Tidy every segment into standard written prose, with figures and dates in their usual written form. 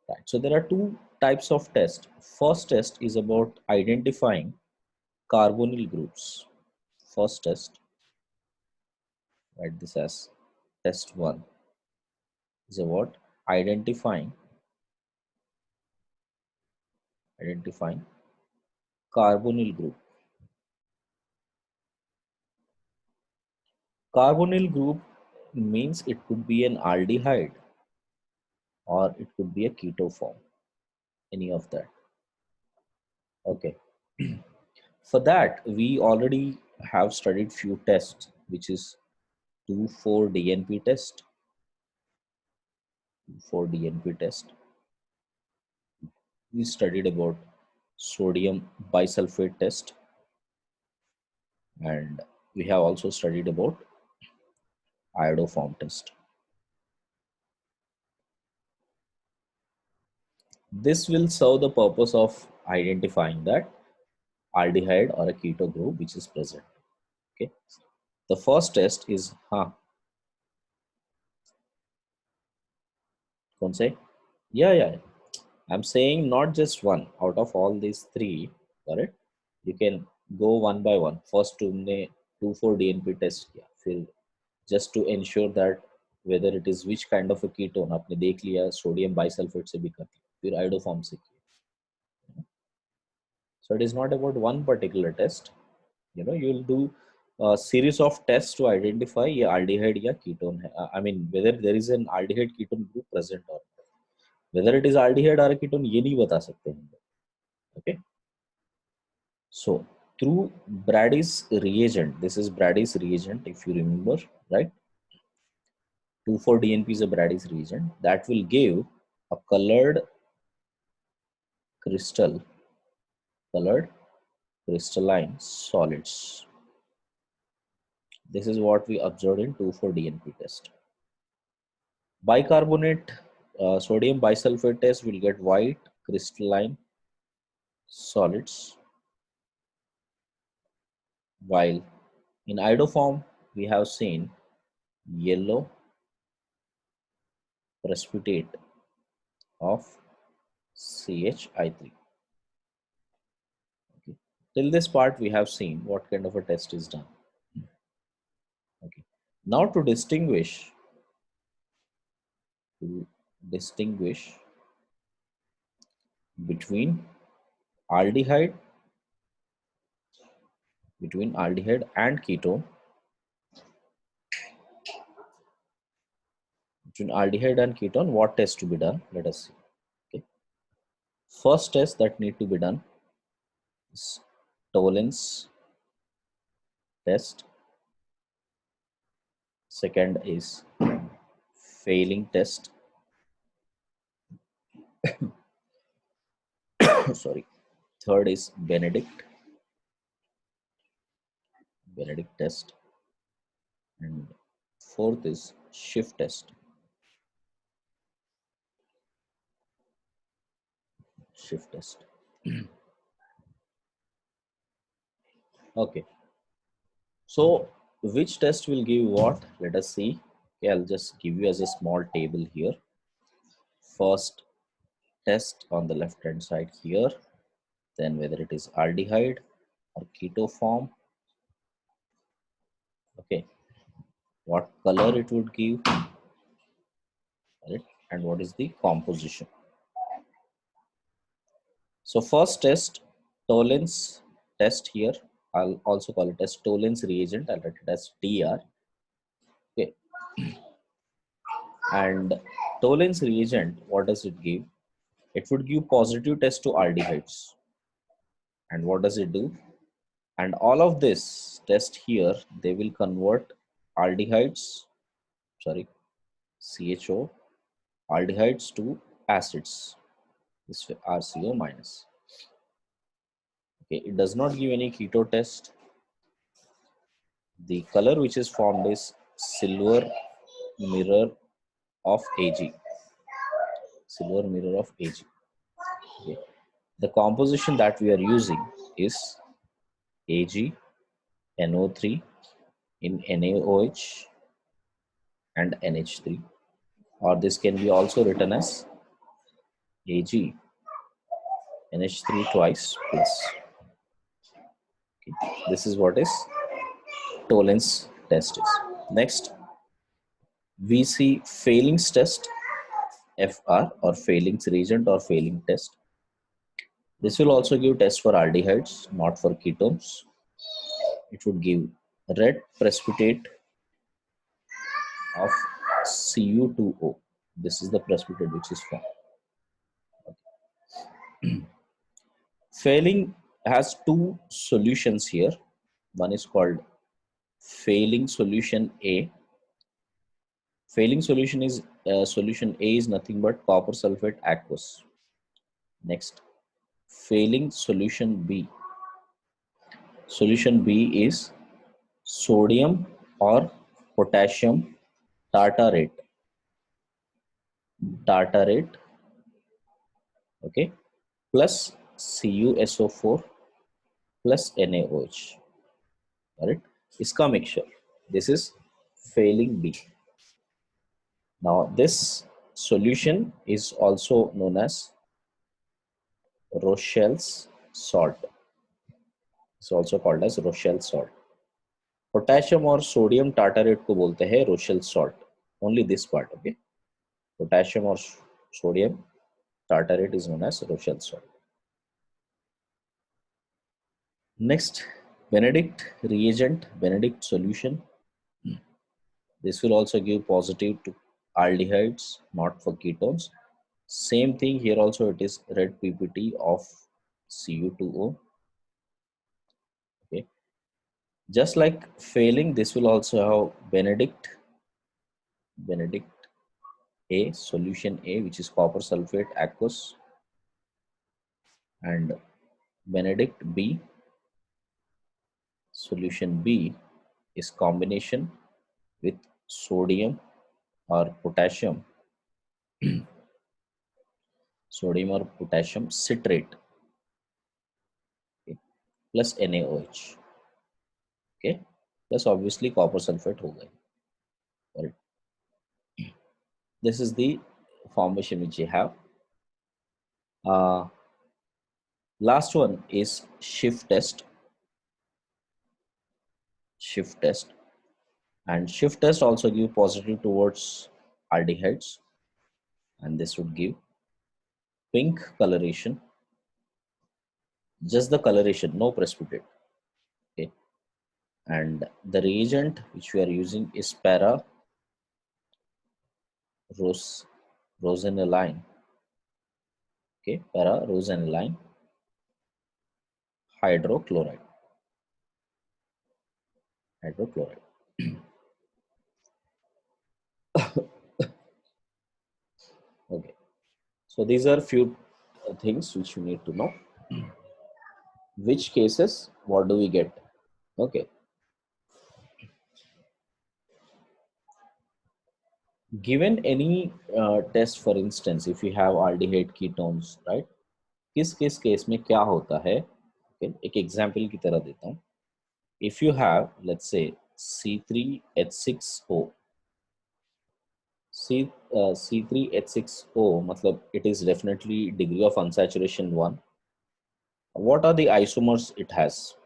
Right. So there are two types of test. First test is about identifying carbonyl groups. First test, write this as test 1, is about identifying carbonyl group. Carbonyl group means it could be an aldehyde or it could be a keto form, any of that. Okay. For that, we already have studied few tests, which is 2,4-DNP test, 4-DNP test. We studied about sodium bisulfate test, and we have also studied about iodoform test. This will serve the purpose of identifying that aldehyde or a keto group which is present. Okay. The first test is कौन से? Yeah. I'm saying not just one out of all these three, correct? You can go one by one. First तुमने 2,4-DNP test किया, फिर just to ensure that whether it is which kind of a ketone आपने देख लिया, sodium bisulphate से भी कर लिया, फिर आयोडोफॉर्म से किया. So it is not about one particular test. You'll do a series of tests to identify ये aldehyde या ketone है. I mean whether there is an aldehyde ketone group present or not. Whether it is aldehyde or a ketone ये नहीं बता सकते हैं. Okay. So through Brady's reagent, this is Brady's reagent if you remember, right? 2,4-DNP is a Brady's reagent that will give a colored crystalline solids. This is what we observed in 2,4-DNP test. Bicarbonate sodium bisulfate test will get white crystalline solids, while in iodoform we have seen yellow precipitate of CHI3. Okay. Till this part we have seen what kind of a test is done. Okay. Now to distinguish between aldehyde and ketone, what test to be done? Let us see. Okay. First test that need to be done is Tollens test. Second is Failing test. Sorry. Third is Benedict test, and fourth is Schiff test. Okay. So which test will give what? Let us see. Okay, I'll just give you as a small table here. First test on the left hand side here, then whether it is aldehyde or keto form. Okay, what color it would give, right? And what is the composition. So first test, Tollens test here. I'll also call it as Tollens reagent. I'll write it as TR. Okay, and Tollens reagent, what does it give? It would give positive test to aldehydes. And what does it do? And all of this test here, they will convert aldehydes, CHO, aldehydes to acids, this RCO minus. Okay, it does not give any keto test. The color which is formed is silver mirror of Ag. Okay. The composition that we are using is Ag, NO3 in NaOH and NH3, or this can be also written as Ag NH3 twice plus. Okay. This is what is Tollens test is. Next, we see Fehling's test, FR, or Fehling's reagent or Fehling test. This will also give test for aldehydes, not for ketones. It would give red precipitate of Cu2O. This is the precipitate which is formed. Fehling has two solutions here. One is called Fehling solution A. Fehling solution is solution A is nothing but copper sulfate aqueous. Next, Fehling solution B. Solution B is sodium or potassium tartarate. Tartarate, okay, plus CuSO4 plus NaOH. Alright, इसका mixture. This is Fehling B. Now this solution is also known as Rochelle's salt. It's also called as Rochelle salt. Potassium और sodium टार्टारेट को बोलते हैं Rochelle salt. Only this part, okay? Potassium or sodium tartarate is known as Rochelle salt. Next, Benedict reagent, Benedict solution. This will also give positive to aldehydes, not for ketones. Same thing here also, it is red PPT of Cu2O. Okay. Just like Fehling, this will also have Benedict A, solution A, which is copper sulfate aqueous, and Benedict B, solution B is combination with sodium or potassium, sodium or potassium citrate, okay, plus NaOH, okay, plus obviously copper sulfate हो गए. Right. This is the formation which you have. Last one is Schiff test. Schiff test. And Schiff test also give positive towards aldehydes. And this would give pink coloration. Just the coloration, no precipitate. Okay. And the reagent which we are using is para rosaniline. Okay, para rosaniline hydrochloride. Okay, so these are few things which you need to know. Which cases, what do we get? Okay, given any test, for instance, if you have aldehyde ketones, right, किस case में क्या होता है? Okay, एक example की तरह देता हूँ. If you have, let's say, C3H6O, C3H6O, मतलब it is definitely degree of unsaturation 1. What are the isomers it has?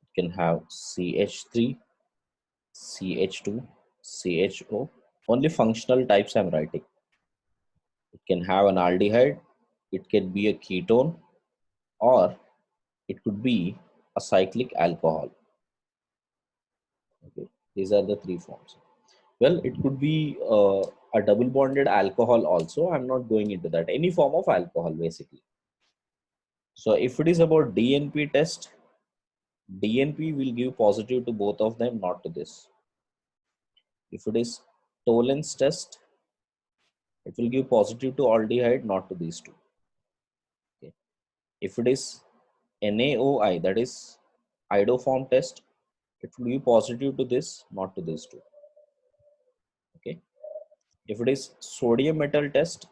It can have CH3, CH2, CHO. Only functional types I'm writing. It can have an aldehyde, it can be a ketone, or it could be a cyclic alcohol. Okay, these are the three forms. Well, it could be a double bonded alcohol also. I'm not going into that. Any form of alcohol, basically. So if it is about DNP test, DNP will give positive to both of them, not to this. If it is Tollens test, it will give positive to aldehyde, not to these two. Okay. If it is NaOI, that is iodoform test, it will give positive to this, not to these two. Okay. If it is sodium metal test,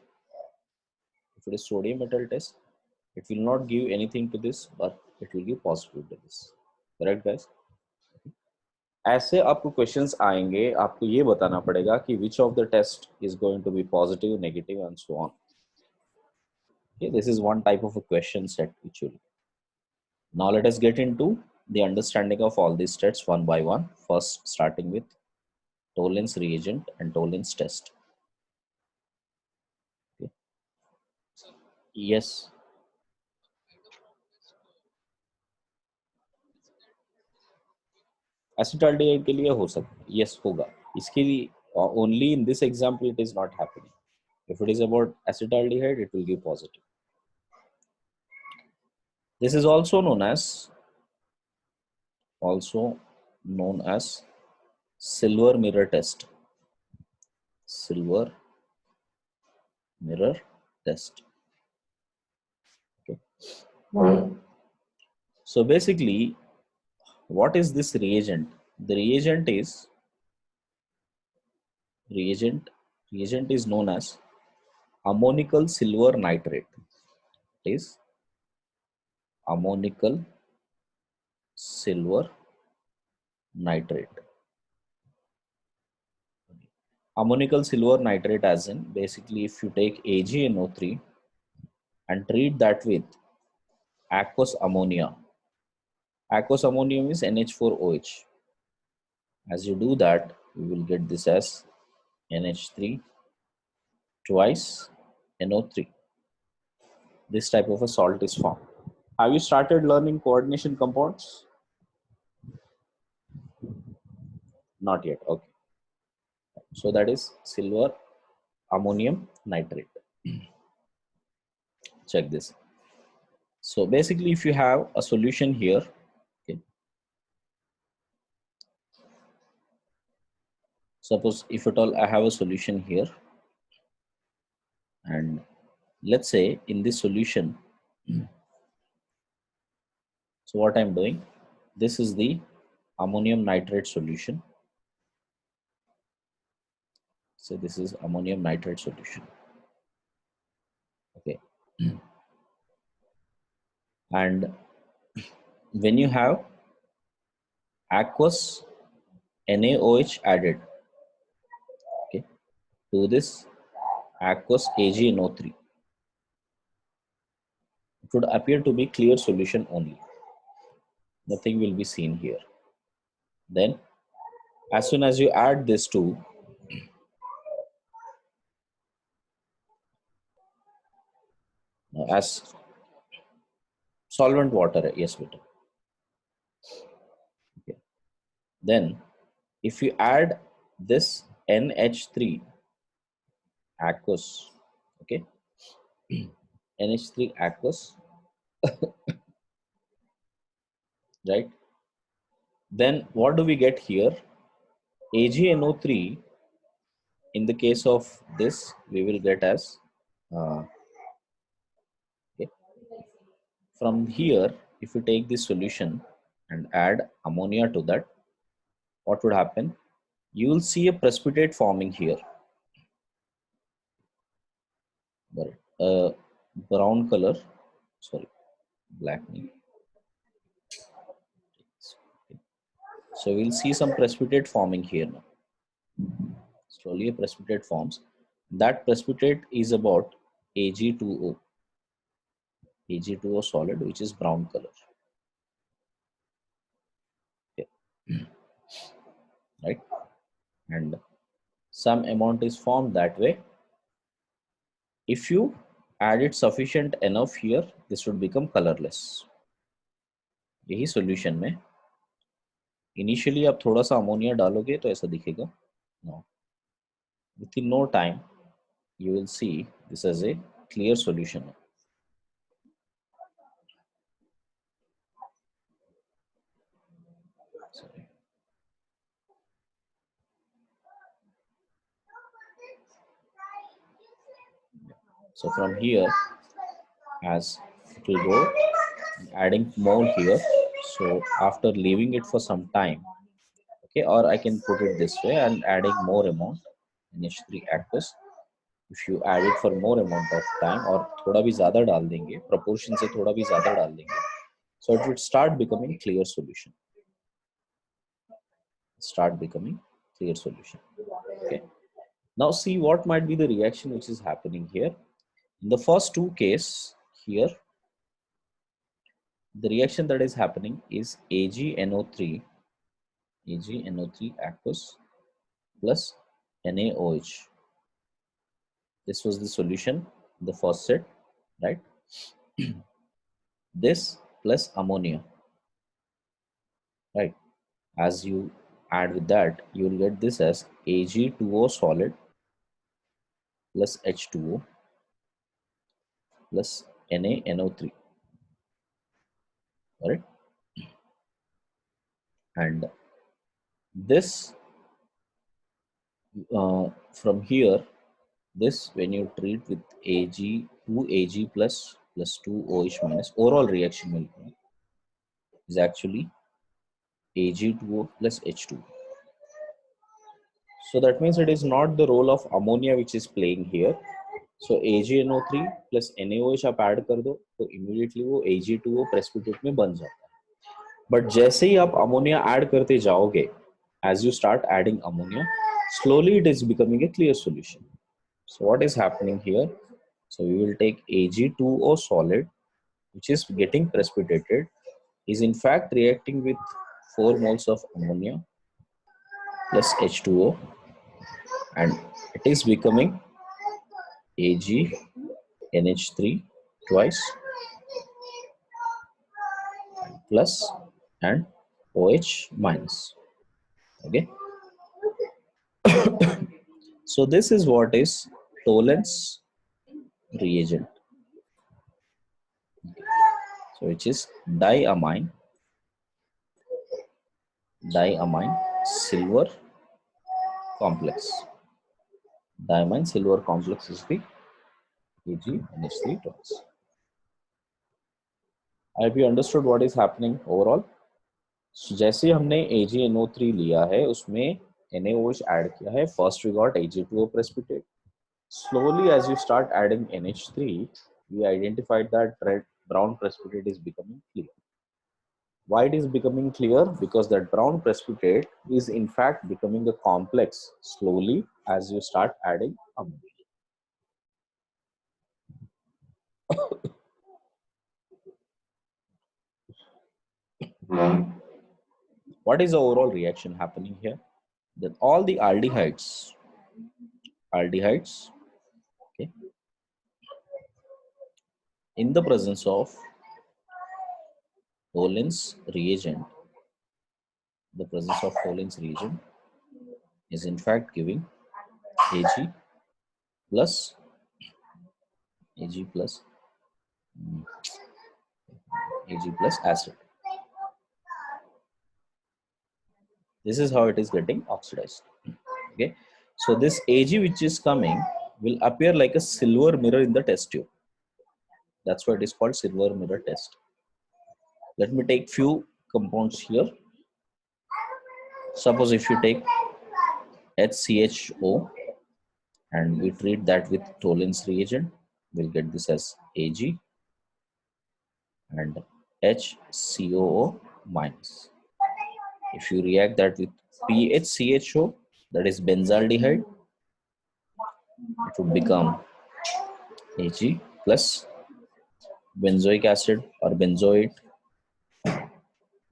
it will not give anything to this, but it will give positive to this. Correct, guys? ऐसे आपको questions आएंगे, आपको ये बताना पड़ेगा कि which of the test is going to be positive, negative and so on. Okay, this is one type of a question set which will. Now let us get into the understanding of all these sets one by one. First, starting with Tollens reagent and Tollens test. Okay. Yes, acetaldehyde के लिए हो सकता है, yes होगा. इसके लिए only in this example it is not happening. If it is about acetaldehyde, it will give positive. This is also known as silver mirror test. Silver mirror test. Okay. So basically, what is this reagent? The reagent is known as ammonical silver nitrate. It is ammonical silver nitrate. Ammonical silver nitrate, as in basically if you take AgNO3 and treat that with aqueous ammonia. Aqueous ammonium is NH4OH. As you do that, you will get this as NH3 twice NO3. This type of a salt is formed. Have you started learning coordination compounds? Not yet. Okay. So that is silver ammonium nitrate. Check this. So basically, if you have a solution here, okay, suppose if at all I have a solution here, and let's say in this solution, so what I'm doing, this is the ammonium nitrate solution. So this is ammonium nitrate solution. Okay. And when you have aqueous NaOH added, okay, to this aqueous AgNO3, it would appear to be clear solution only. Nothing will be seen here. Then as soon as you add this to as solvent water, yes, beta. Okay. Then if you add this NH3 aqueous, okay, NH3 aqueous, right? Then what do we get here? AgNO3, in the case of this, we will get as, okay, from here, if you take this solution and add ammonia to that, what would happen? You will see a precipitate forming here. Brown color, sorry, blackening. So we'll see some precipitate forming here now. Slowly a precipitate forms. That precipitate is about Ag2O. Ag2O solid, which is brown color. Okay. Right? And some amount is formed that way. If you add it sufficient enough here, this would become colorless. यही solution में initially आप थोड़ा सा ammonia डालोगे तो ऐसा दिखेगा. No. Within no time, you will see this as a clear solution. Sorry. So from here, as it will go, adding more here. So after leaving it for some time, okay, or I can put it this way and adding more amount, NH3 aqueous. If you add it for more amount of time और थोड़ा भी ज़्यादा डाल देंगे, proportion से थोड़ा भी ज़्यादा डाल देंगे, so it would start becoming clear solution. Okay. Now see what might be the reaction which is happening here. In the first two case here, the reaction that is happening is AgNO3 aqueous plus NaOH. This was the solution in the first set, right? This plus ammonia, right? As you add with that, you will get this as Ag2O solid plus H2O plus NaNO3, right? And this from here, this when you treat with Ag 2Ag plus 2OH minus, overall reaction will be is actually Ag2O plus H2O. So that means it is not the role of ammonia which is playing here. So AgNO3 plus NaOH आप add कर दो तो immediately वो Ag2O precipitate में बन जाता है. But जैसे ही आप ammonia ऐड करते जाओगे, as you start adding ammonia, slowly it is becoming a clear solution. So what is happening here? So we will take Ag2O solid, which is getting precipitated, is in fact reacting with 4 moles of ammonia plus H2O, and it is becoming AgNH3 twice plus and OH minus. Okay. So this is what is Tollens reagent. So which is diamine silver complex. Diamine silver complex is the AgNH3 twice. I hope you understood what is happening overall. So जैसे हमने AgNO3 लिया है उसमें NaOH add किया है. First we got Ag2O precipitate. Slowly as you start adding NH3, we identified that red brown precipitate is becoming clear. Why it is becoming clear? Because that brown precipitate is in fact becoming a complex slowly as you start adding ammonia. What is the overall reaction happening here? That all the aldehydes, okay, in the presence of Tollens reagent, the presence of Tollens reagent is in fact giving Ag plus acid. This is how it is getting oxidized. Okay, so this Ag which is coming will appear like a silver mirror in the test tube. That's why it is called silver mirror test. Let me take few compounds here. Suppose if you take HCHO and we treat that with Tollens reagent, we'll get this as Ag and HCOO minus. If you react that with PHCHO, that is benzaldehyde, it would become Ag plus benzoic acid or benzoate.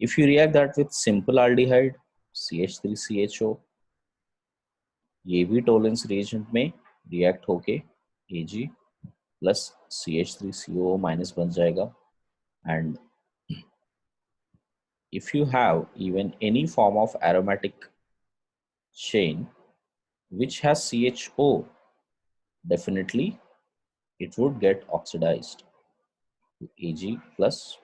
If you react that with simple aldehyde, CH3CHO, ये भी Tollens reagent में react होके Ag plus CH3COO minus बन जाएगा. And if you have even any form of aromatic chain which has CHO, definitely it would get oxidized to Ag plus.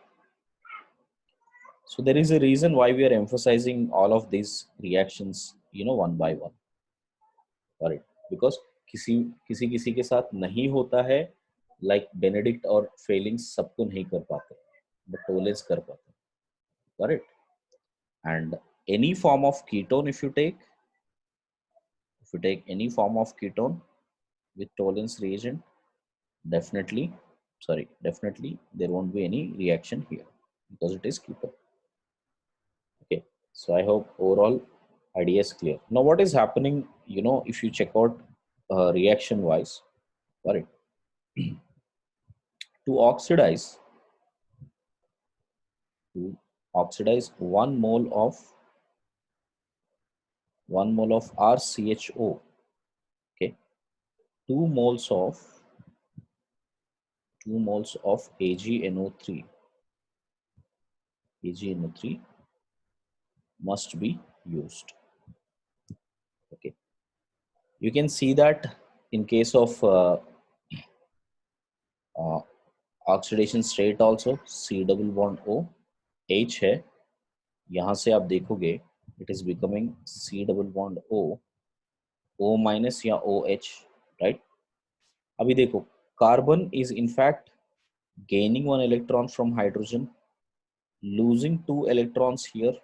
So there is a reason why we are emphasizing all of these reactions, one by one. Correct? Because किसी के साथ नहीं होता है, like Benedict और Fehlings सबको नहीं कर पाते, but Tollens कर पाते. Correct? And any form of ketone if you take any form of ketone with Tollens reagent, definitely there won't be any reaction here because it is ketone. Okay, so I hope overall idea is clear. Now what is happening, if you check out reaction wise, correct, To oxidize 1 mole of RCHO, okay, 2 moles of AgNO3 must be used. Okay, you can see that in case of uh, oxidation state also C double bond O H है, यहां से आप देखोगे it is becoming C double bond O minus या OH, right. अभी देखो carbon is in fact gaining 1 electron from hydrogen, losing 2 electrons here,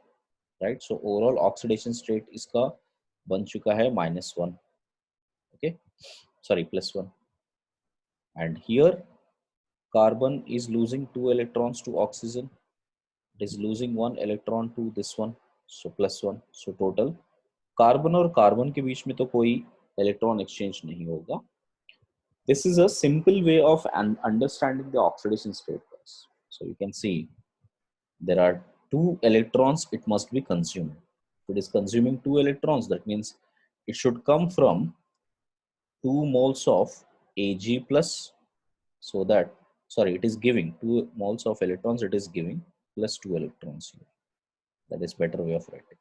right? So overall oxidation state इसका बन चुका है -1, okay, sorry +1, and here carbon is losing 2 electrons to oxygen, it is losing 1 electron to this one, so +1, so total carbon और carbon के बीच में तो कोई electron exchange नहीं होगा. This is a simple way of understanding the oxidation state, guys. So you can see there are 2 electrons, it must be consumed. If it is consuming 2 electrons, that means it should come from 2 moles of Ag plus, so that, sorry, it is giving 2 moles of electrons, it is giving plus 2 electrons here. That is better way of writing.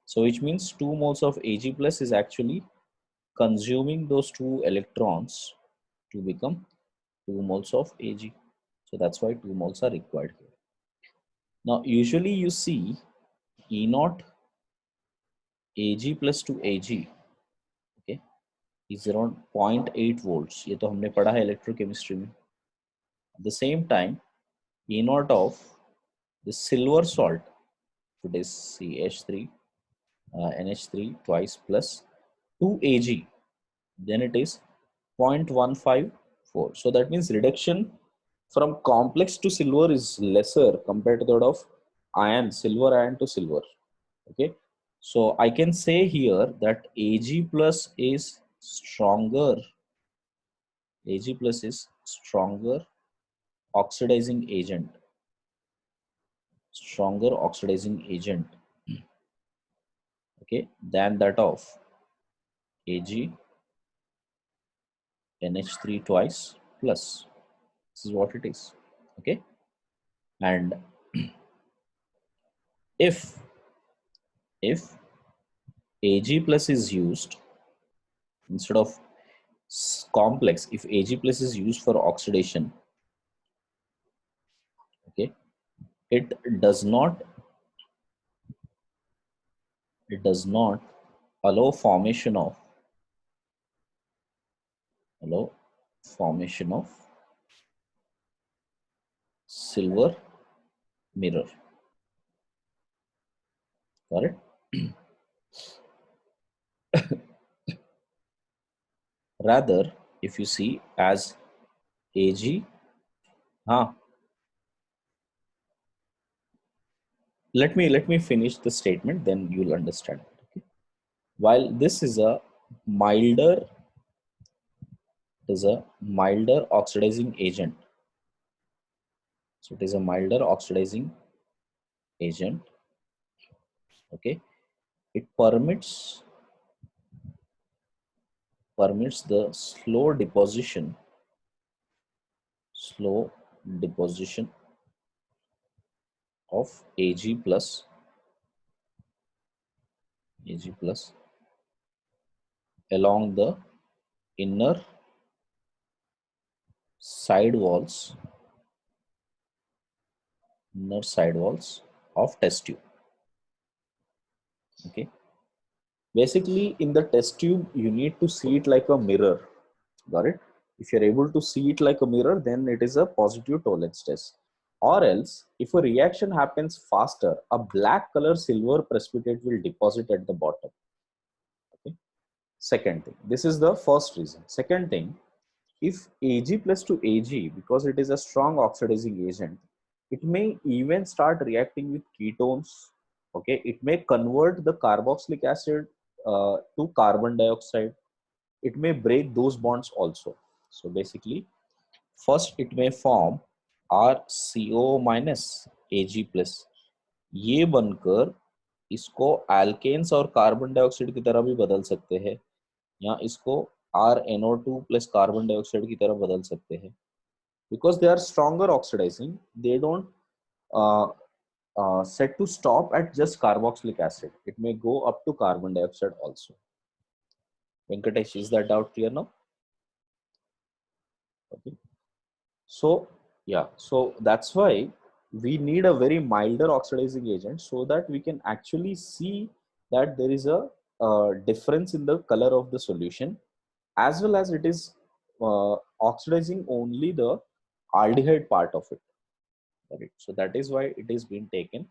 So which means 2 moles of Ag plus is actually consuming those 2 electrons to become 2 moles of Ag. So that's why 2 moles are required here. Now usually you see E naught Ag plus to Ag, okay, is around 0.8 volts. ये तो हमने पढ़ा है electrochemistry में. At the same time, E naught of the silver salt, it is CH3 NH3 twice plus 2 Ag, then it is 0.154. So that means reduction from complex to silver is lesser compared to that of iron, silver iron to silver. Okay, so I can say here that Ag plus is stronger. Ag plus is stronger oxidizing agent. Stronger oxidizing agent. Okay, than that of Ag NH3 twice plus. This is what it is. Okay, and if Ag plus is used instead of complex, if Ag plus is used for oxidation, okay, it does not allow formation of silver mirror. Got it? Rather, if you see as Ag, let me finish the statement, then you'll understand. Okay? While this is a milder oxidizing agent. So it is a milder oxidizing agent. Okay, it permits the slow deposition of Ag plus along the inner side walls of test tube. Okay, basically in the test tube you need to see it like a mirror. Got it? If you're able to see it like a mirror, then it is a positive Tollens test. Or else, if a reaction happens faster, a black color silver precipitate will deposit at the bottom. Okay. Second thing, this is the first reason. Second thing, if Ag plus to Ag, because it is a strong oxidizing agent, it may even start reacting with ketones. Okay, it may convert the carboxylic acid to carbon dioxide. It may break those bonds also. So basically, first it में form RCO minus Ag+, ये बनकर इसको alkanes और carbon dioxide की तरह भी बदल सकते हैं, या इसको RNO2 प्लस कार्बन डाइऑक्साइड की तरह बदल सकते हैं, because they are stronger oxidizing, they don't set to stop at just carboxylic acid. It may go up to carbon dioxide also. Venkatesh, is that doubt clear now? Okay. So yeah, so that's why we need a very milder oxidizing agent so that we can actually see that there is a difference in the color of the solution, as well as it is oxidizing only the aldehyde part of it. Right. So that is why it is being taken.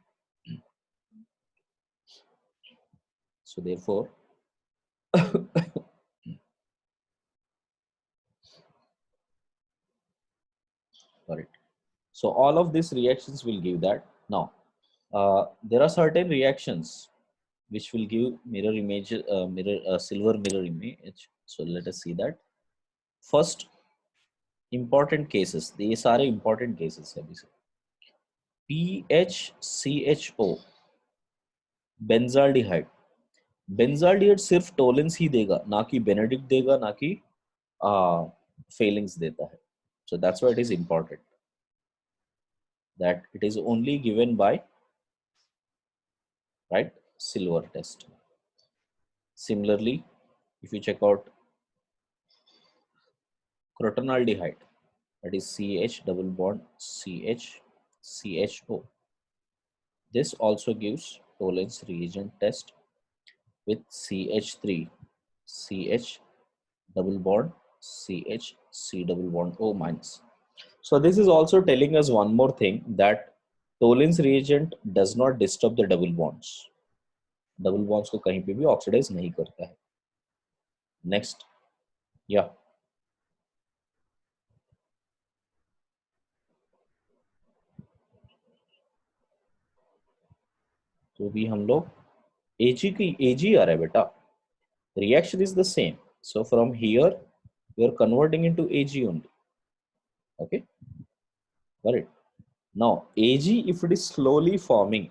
So therefore, correct. So all of these reactions will give that. Now, there are certain reactions which will give mirror image, silver mirror image. So let us see that. First, important cases. These are important cases. PHCHO, benzaldehyde. Benzaldehyde सिर्फ Tollens ही देगा, ना कि Benedict देगा, ना कि Fehling's देता है. So that's why it is important that it is only given by, right, silver test. Similarly, if you check out crotonaldehyde, that is CH double bond CH CHO, this also gives Tollens reagent test with CH3 CH double bond CH C double bond O minus. So this is also telling us one more thing, that Tollens reagent does not disturb the double bonds. Double bonds को कहीं पे भी oxidize नहीं करता है. Next, yeah. तो भी हम लोग Ag आ रहा है बेटा. Reaction is the same. So from here, we are converting into Ag only. Okay, got it. Now Ag, if it is slowly forming,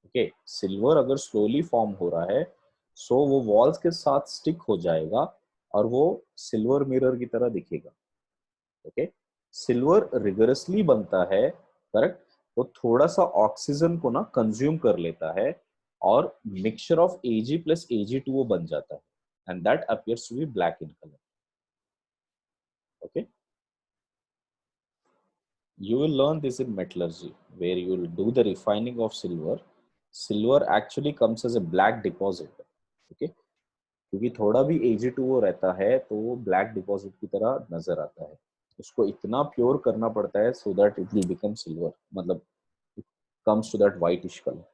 okay, silver अगर slowly form हो रहा है, so वो walls के साथ stick हो जाएगा और वो silver mirror की तरह दिखेगा. Okay, silver rigorously बनता है, correct. वो थोड़ा सा ऑक्सीजन को ना कंज्यूम कर लेता है और mixture of Ag plus Ag2O बन जाता है, and that appears to be black in color. Okay, you will learn this in metallurgy, where you will do the refining of silver. Silver actually comes as a black deposit. Okay, क्योंकि थोड़ा भी Ag2O रहता है तो वो black deposit की तरह नजर आता है. उसको इतना प्योर करना पड़ता है so that it will become silver, मतलब it comes to that whitish color.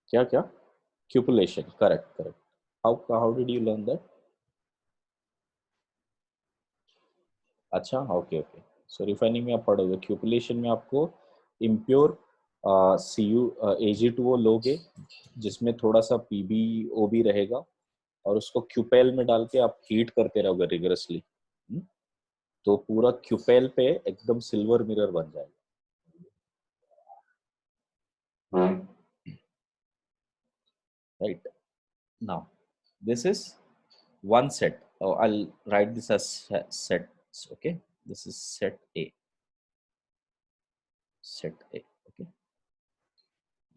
क्या क्या? Cupellation, correct, correct. How did you learn that? अच्छा, ओके ओके. सो रिफाइनिंग में आप पढ़ोगे, क्यूपुलेशन में आपको इम्प्योर CU Ag2O लोगे, जिसमें थोड़ा सा PbO भी रहेगा, और उसको क्यूपेल में डाल के आप हीट करते रहोगे रिगरसली, तो पूरा क्यूपेल पे एकदम सिल्वर मिरर बन जाएगा. Right. Now this is one set. Oh, I'll write this as sets. Okay, this is set A. Set A. Okay.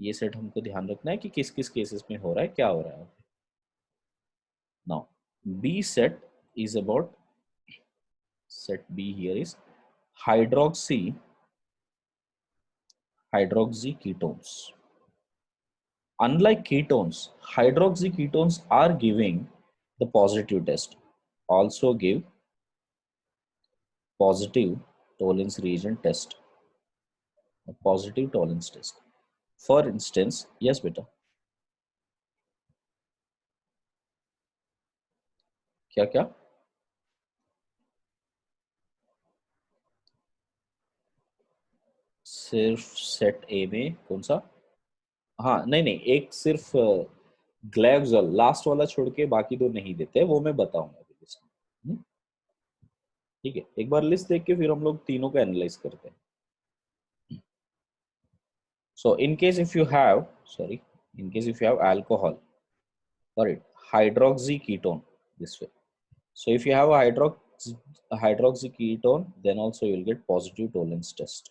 ये सेट हमको ध्यान रखना है कि किस किस केसेस में हो रहा है, क्या हो रहा है. Now, B set is about, set B here is hydroxy ketones. Unlike ketones, hydroxy ketones are giving the positive test. Also give positive Tollens reagent test. A positive Tollens test. For instance, yes, beta. क्या क्या? सिर्फ set ए में कौन सा? हाँ, नहीं नहीं, एक सिर्फ ग्लैक्सोल लास्ट वाला छोड़ के बाकी दो नहीं देते, वो मैं बताऊंगा अभी. ठीक है, एक बार लिस्ट देख के फिर हम लोग तीनों को एनालाइज करते हैं. So in case if you have, sorry, in case if you have alcohol, sorry, hydroxy ketone this way. So if you have a hydroxy ketone, then also you will get positive tolerance test.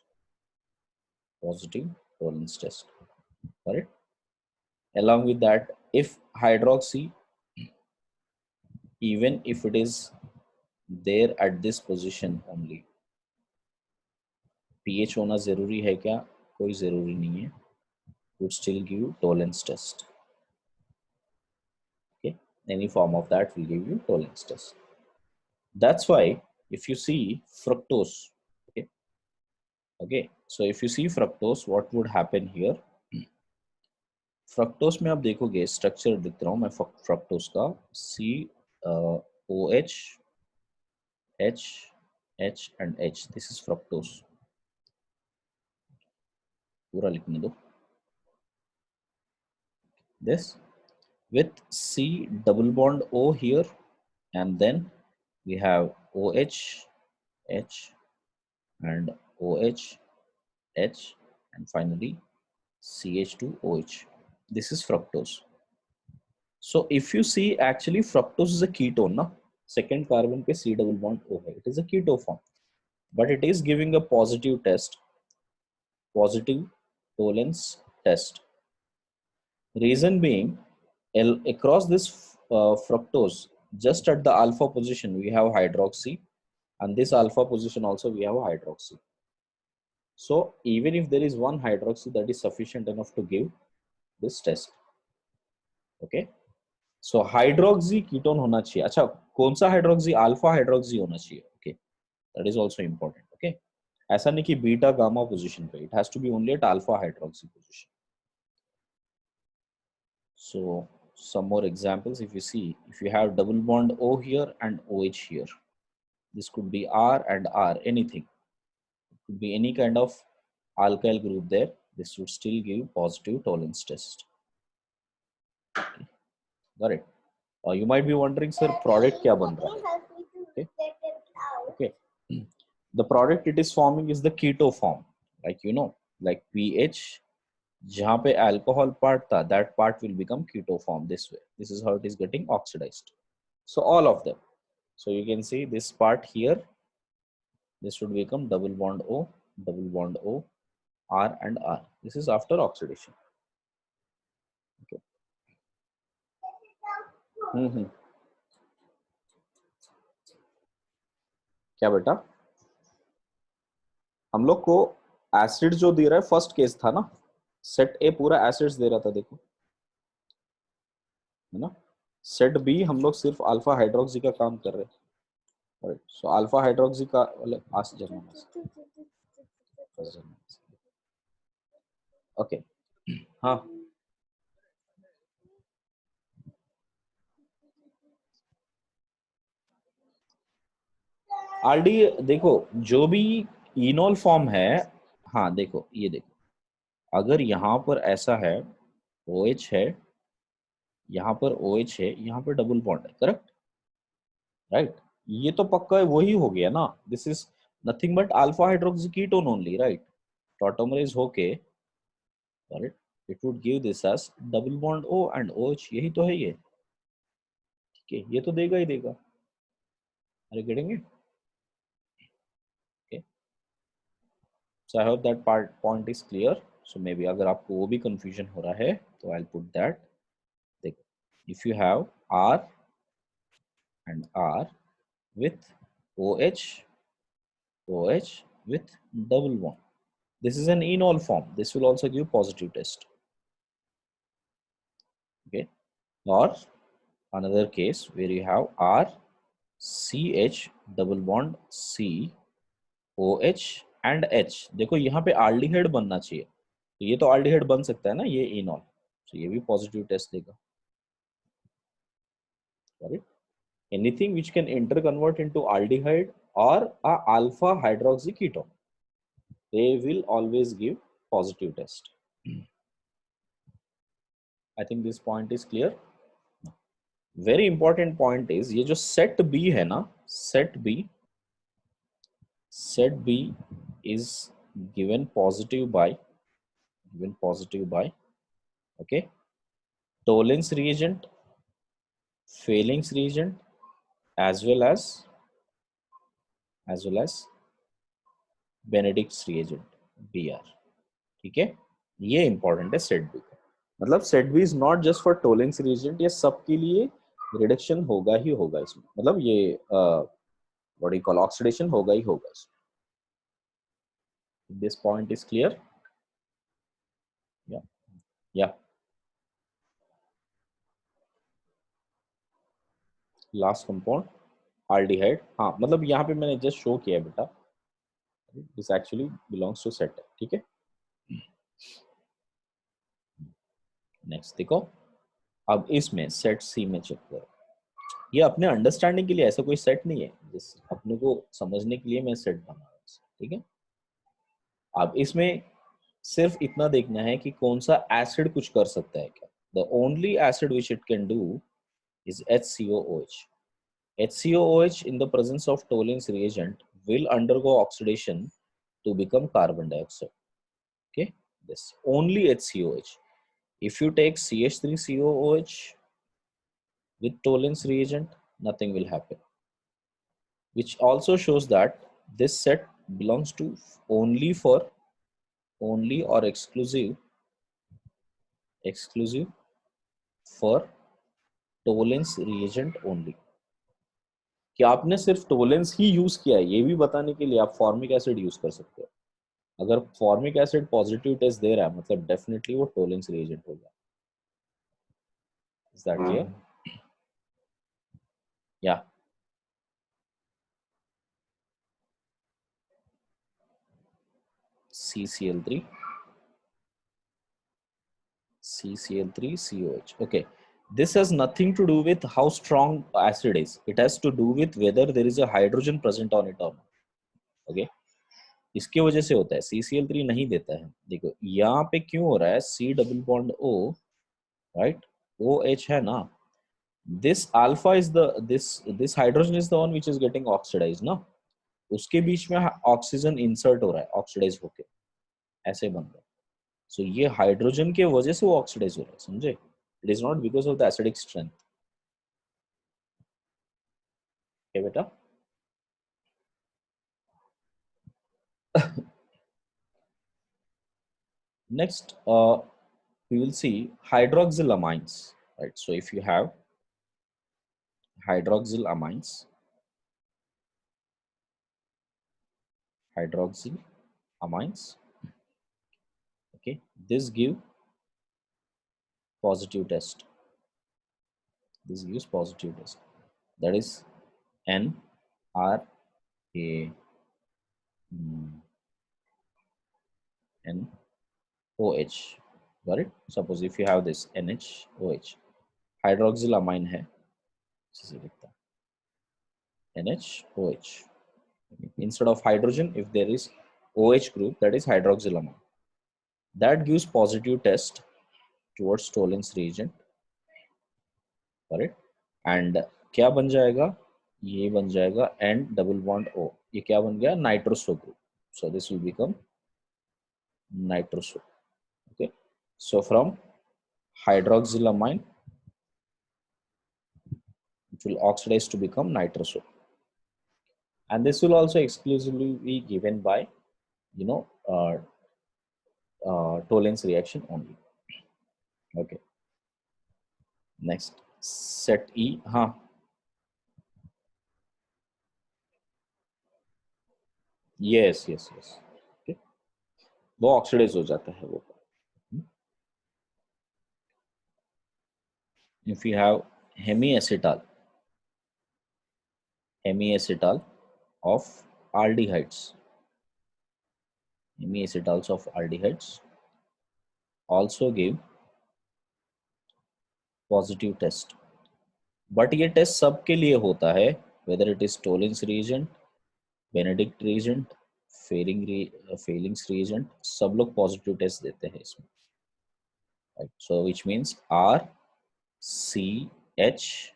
Positive tolerance test. Correct. Along with that, if hydroxy, even if it is there at this position only, pH होना जरूरी है क्या? कोई जरूरी नहीं है. Would still give you tolerance test. Okay, any form of that will give you tolerance test. That's why if you see fructose, okay, so if you see fructose, what would happen here? Fructose में आप देखोगे structure दिख रहा हूं मैं fructose का C O H H H and H. This is fructose. पूरा लिखने दो. This with C double bond O here, and then we have OH H and OH H, and finally CH2OH. This is fructose. So if you see, actually fructose is a ketone, na? Second carbon पे C double bond O है. It is a keto form, but it is giving a positive test, positive tolerance test. Reason being, across this fructose, just at the alpha position we have hydroxy, and this alpha position also we have hydroxy. So even if there is one hydroxy, that is sufficient enough to give this test. Okay. So hydroxy ketone होना चाहिए. अच्छा, कौन सा hydroxy? Alpha hydroxy होना चाहिए. Okay, that is also important. Okay, ऐसा नहीं कि बीटा गामा पोजीशन पे. It has to be only at alpha hydroxy position. So some more examples. If you see, if you have double bond O here and OH here, this could be R and R, anything. It could be any kind of alkyl group there. This would still give positive tolerance test. Okay. Got it? You might be wondering, sir, product क्या बन रहा है? Okay. Okay. The product it is forming is the keto form, like like pH, जहाँ पे alcohol part था, that part will become keto form this way. This is how it is getting oxidized. So all of them. So you can see this part here, this would become double bond O, R and R. This is after oxidation. Okay. क्या बेटा? हम लोग को acid जो दे रहा है first case था ना, सेट ए पूरा एसिड्स दे रहा था, देखो है ना. सेट बी हम लोग सिर्फ अल्फा हाइड्रोक्सी का काम कर रहे हैं. सो अल्फा हाइड्रोक्सी का ओके. हाँ, आरडी देखो, जो भी इनोल फॉर्म है, हाँ देखो, ये देखो, अगर यहाँ पर ऐसा है, OH है, यहाँ पर OH है, यहाँ पर डबल बॉन्ड है, करेक्ट, राइट. ये तो पक्का वही हो गया ना. This is nothing but alpha hydroxy ketone only, right. Tautomerise होके, correct, it would give this as double bond O and OH. यही तो है ये. ठीक है, ये तो देगा ही देगा. अरे getting it? Okay, so I hope that point is clear. So may be अगर आपको वो भी कंफ्यूजन हो रहा है तो आई विल पुट दैट. देखो, if you have R and R with OH, OH with double bond, this is an enol form. This will also give positive test. Okay, or another case where you have R CH double bond C OH and H. देखो यहाँ पे aldehyde बनना चाहिए, तो ये तो aldehyde बन सकता है ना, ये इनॉल, तो ये भी पॉजिटिव टेस्ट देगा. Correct? Anything which can interconvert into aldehyde or a alpha hydroxy ketone, they will always give positive test. I think this point is clear. Very important point is ये जो set B है ना, set B, set B is given positive by okay, Tollens reagent, Fehling's reagent, as well as Benedict's reagent Br. ठीक है, ये important है set B का। मतलब set B is not just for Tollens reagent, ये सबके लिए रिडक्शन होगा ही होगा इसमें, मतलब ये व्हाट यू कॉल ऑक्सीडेशन होगा ही होगा इसमें। This point is clear? या या लास्ट कंपाउंड आल्डिहाइड। हाँ, मतलब यहाँ पे मैंने जस्ट शो किया है बेटा, this actually belongs to set, ठीक है। नेक्स्ट देखो, अब इसमें सेट सी में चेक करो। ये अपने अंडरस्टैंडिंग के लिए, ऐसा कोई सेट नहीं है, जिस अपने को समझने के लिए मैं सेट बना रहा हूँ, ठीक है। अब इसमें सिर्फ इतना देखना है कि कौन सा एसिड कुछ कर सकता है क्या। The only acid which it can do is HCOOH. HCOOH in the presence of Tollens reagent will undergo oxidation to become carbon dioxide. Okay, this only HCOH. If you take CH3COOH with Tollens reagent, nothing will happen. Which also shows that this set belongs to only or exclusive for Tollens reagent only. कि आपने सिर्फ Tollens ही use किया है, ये भी बताने के लिए आप फॉर्मिक एसिड यूज कर सकते हो। अगर फॉर्मिक एसिड पॉजिटिव टेस्ट दे रहा है, मतलब डेफिनेटली वो टोलेंस रिएजेंट होगा। Is that clear? या CCl3COH. Okay, this has nothing to do with how strong acid is. It has to do with whether there is a hydrogen present on it or not. Okay, इसके वजह से होता है। CCl3 नहीं देता है। देखो यहाँ पे क्यों हो रहा है, C double bond O, right, OH है ना, this alpha is the this hydrogen is the one which is getting oxidized ना, उसके बीच में ऑक्सीजन इंसर्ट हो रहा है ऑक्सीडाइज होके, ऐसे बन रहा है। सो ये हाइड्रोजन के वजह से वो ऑक्सीडाइज हो रहा है, समझे? It is not because of the acidic strength. क्या बेटा? Next, we will see hydroxylamines, right? So if you have hydroxylamines, okay, this give positive test. This gives positive test. That is NRA, NOH. Got it? Suppose if you have this NHOH, hydroxylamine है, इसे लिखता है NHOH. Instead of hydrogen, if there is OH group, that is hydroxylamine. That gives positive test towards Tollens reagent, correct? And क्या बन जाएगा, ये बन जाएगा N double bond O. ये क्या बन गया, nitroso group. So this will become nitroso. Okay, so from hydroxylamine it will oxidize to become nitroso, and this will also exclusively be given by, you know, Tollens reaction only. Okay, next set E. हाँ, yes, okay, वो oxidise हो जाता है वो। If you have hemiacetal of aldehydes, hemiacetals of aldehydes also give positive test, but ये test सबके लिए होता है, whether it is Tollens reagent, Benedict reagent, Fehling's reagent, सब लोग पॉजिटिव टेस्ट देते हैं इसमें, right? So which means R, C, H,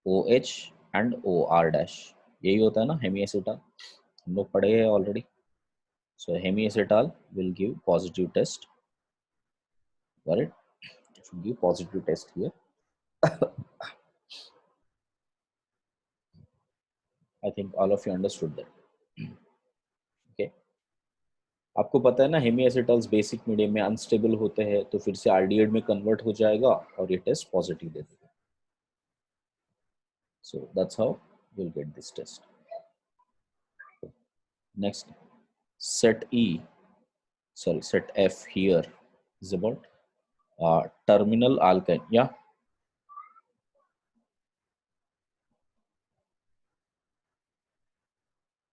OH and OR dash, यही होता है ना हेमिएसिटल। हम लोग पढ़े हैं already. So hemi-acetal will give positive test. Got it? It should give positive test here. I think all of you understood that. Okay. आपको पता है ना हेमी एसिटल्स बेसिक मीडियम में अनस्टेबल होते हैं तो फिर से आरडीएड में कन्वर्ट हो जाएगा और ये टेस्ट पॉजिटिव दे देगा. So that's how you'll get this test. Next, set F here is about terminal alkyne. Yeah.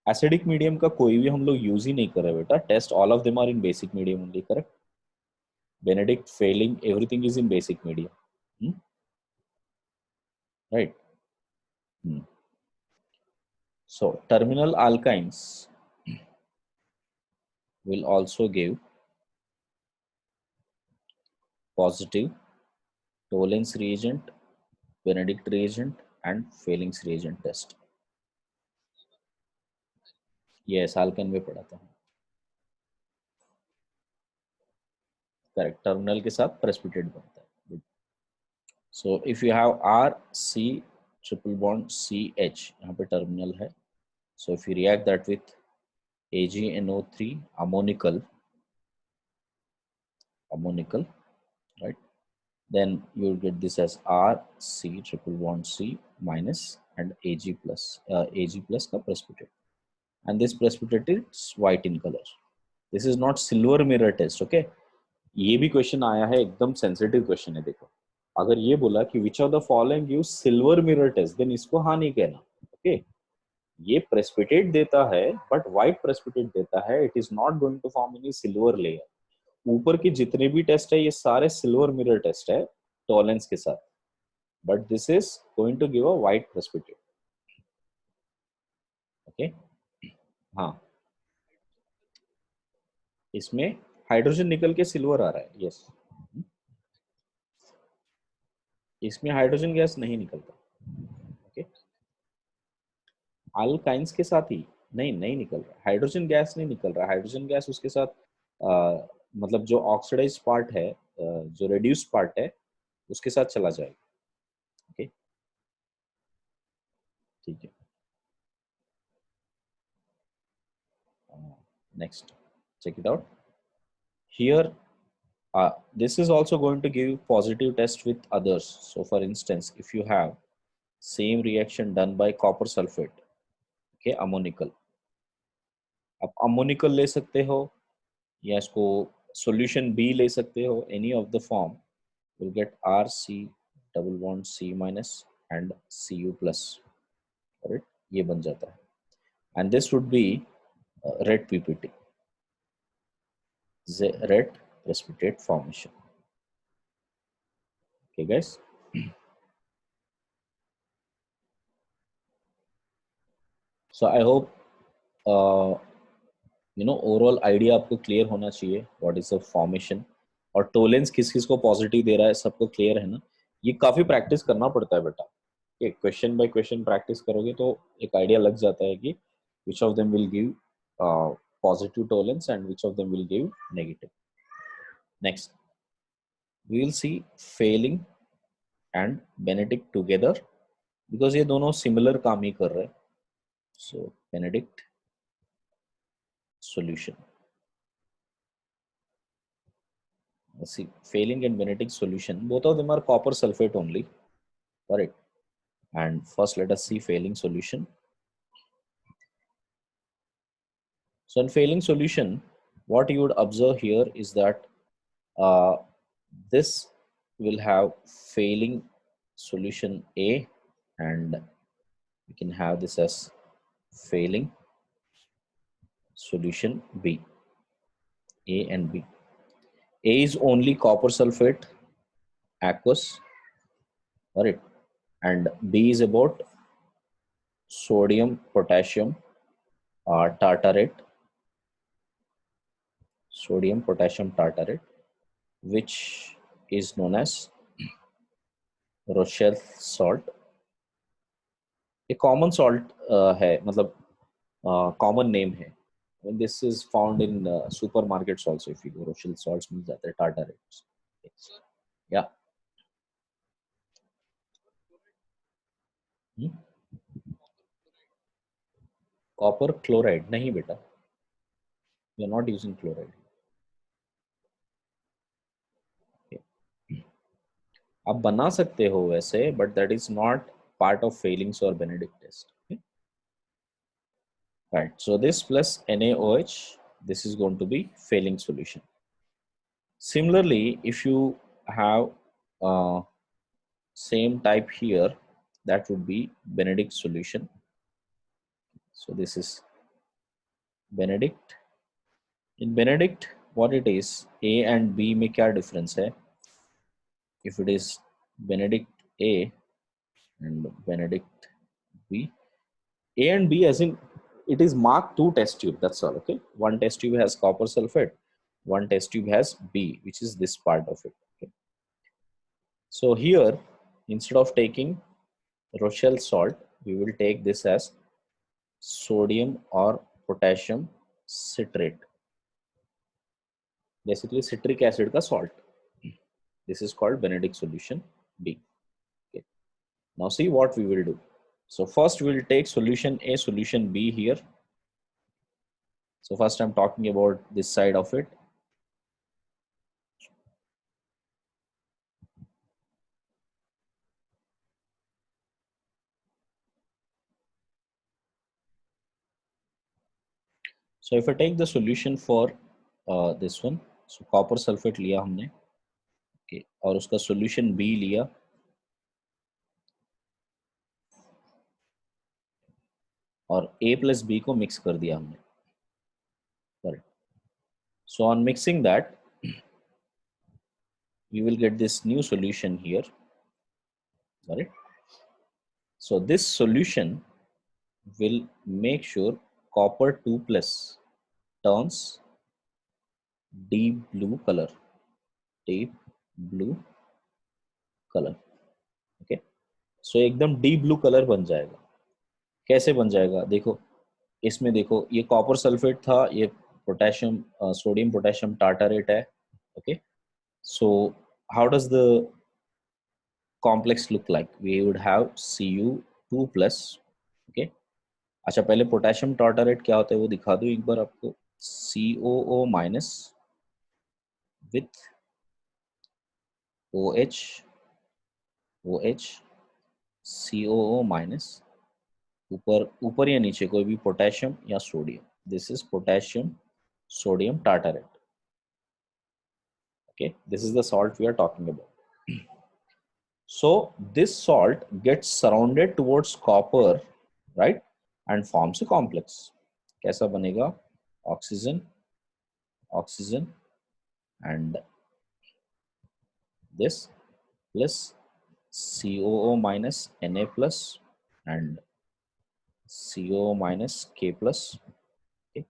Acidic medium का कोई भी हम लोग यूज ही नहीं कर रहे बेटा. Test all of them are in basic medium only. Correct. Benedict, failing, everything is in basic medium. Right. So terminal alkynes will also give positive Tollens reagent, Benedict reagent and Fehling's reagent test. Yes, alkyne में पढ़ा था. Correct. Terminal के साथ precipitate बनता है. Good. So if you have R C triple bond CH, यहाँ पे terminal है. So if you react that with AgNO3 ammonical, right? Then you will get this as R C triple bond C minus and Ag plus का precipitate, and this precipitate is white in color. This is not silver mirror test. Okay, ये भी question आया है, एकदम sensitive question है. देखो, अगर ये बोला कि which of the following gives silver mirror test, then इसको हाँ नहीं कहना. ओके, ये प्रेसिपिटेट देता है बट व्हाइट प्रेसिपिटेट देता है. It is not going to form any silver layer. ऊपर के जितने भी टेस्ट है ये सारे सिल्वर मिरर टेस्ट है टॉलेंस के साथ, but this is going to give a white precipitate. Okay. हाँ, इसमें हाइड्रोजन निकल के सिल्वर आ रहा है. यस. इसमें हाइड्रोजन गैस नहीं निकलता. ओके, अल्काइंस के साथ ही नहीं निकल रहा. हाइड्रोजन गैस नहीं निकल रहा. हाइड्रोजन गैस उसके साथ मतलब जो ऑक्सीडाइज पार्ट है, जो रेड्यूस पार्ट है, उसके साथ चला जाएगा. ओके, ठीक है. Next, check it out. Here, this is also going to give positive test with others. So for instance, if you have same reaction done by copper sulfate, okay, ammonical, आप ammonical ले सकते हो या इसको solution B ले सकते हो. Any of the form will get RC double bond C minus and Cu plus. Right? ये बन जाता है. And this would be red PPT, red precipitate formation. Okay, guys. So I hope overall idea आपको clear होना चाहिए what is the formation, और Tollens किस किस को पॉजिटिव दे रहा है, सबको क्लियर है ना. ये काफी प्रैक्टिस करना पड़ता है बेटा. ये क्वेश्चन बाय क्वेश्चन प्रैक्टिस करोगे तो एक आइडिया लग जाता है कि which of them will give positive Tollens and which of them will give negative. Next, we will see Fehling and Benedict together because ये दोनों सिमिलर काम ही कर रहे हैं. So Benedict solution. Let's see, Fehling and Benedict solution, both of them are copper sulfate only. Correct. And first let us see Fehling solution. So in Fehling solution, what you would observe here is that this will have Fehling solution A, and we can have this as Fehling solution B. A and B. A is only copper sulfate aqueous, right? And B is about sodium potassium tartarate, which is known as Rochelle salt. A common salt है, मतलब common name है. And this is found in supermarkets also. If you go, Rochelle salts मिल जाते हैं, Tata Reds. Yeah. Copper chloride नहीं बेटा, you are not using chloride. आप बना सकते हो वैसे, but that is not part of Fehling's or Benedict test. Okay? Right. So this plus NaOH, this is going to be Fehling solution. Similarly, if you have same type here, that would be Benedict solution. So this is Benedict. In Benedict, what it is, A and B में क्या difference है? If it is Benedict A and Benedict B, A and B as in it is marked two test tube, that's all. Okay, one test tube has copper sulfate, one test tube has B, which is this part of it. Okay. So here, instead of taking Rochelle salt, we will take this as sodium or potassium citrate, basically citric acid का salt. This is called Benedict solution B. Okay. Now see what we will do. So first we will take solution A, solution B here. So first I'm talking about this side of it. So if I take the solution for this one, so copper sulfate लिया हमने, okay, और उसका solution B लिया, और A plus B को mix कर दिया हमने. Correct. So on mixing that, we will get this new solution here. Correct. So this solution will make sure copper 2 plus turns deep blue color. Deep blue color. Okay. So एकदम deep blue color बन जाएगा. कैसे बन जाएगा? देखो इसमें, देखो ये कॉपर सल्फेट था, ये पोटेशियम सोडियम पोटेशियम टार्टारेट है. Okay, so how does the complex look like? We would have Cu2 plus. Okay, अच्छा पहले पोटेशियम टार्टारेट क्या होता है वो दिखा दूं एक बार आपको. COO minus with OH, OH, COO minus, ऊपर ऊपर या नीचे कोई भी पोटेशियम या sodium. This is potassium sodium tartarate. Okay, this is the salt we are talking about. So this salt gets surrounded towards copper, right, and forms a complex. कैसा बनेगा? Oxygen, oxygen, and this plus COO minus Na plus and CO minus K plus. Okay.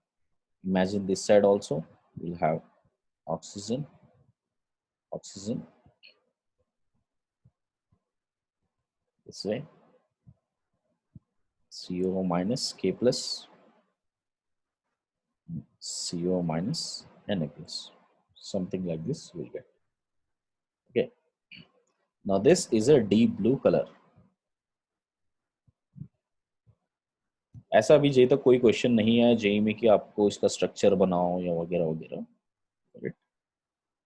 Imagine this side also we'll have oxygen, oxygen, this way, CO minus K plus, CO minus Na plus, something like this we'll get. Okay, now this is a deep blue color. ऐसा भी JEE तक कोई question नहीं है JEE में कि आपको इसका स्ट्रक्चर बनाओ या वगैरह वगैरह.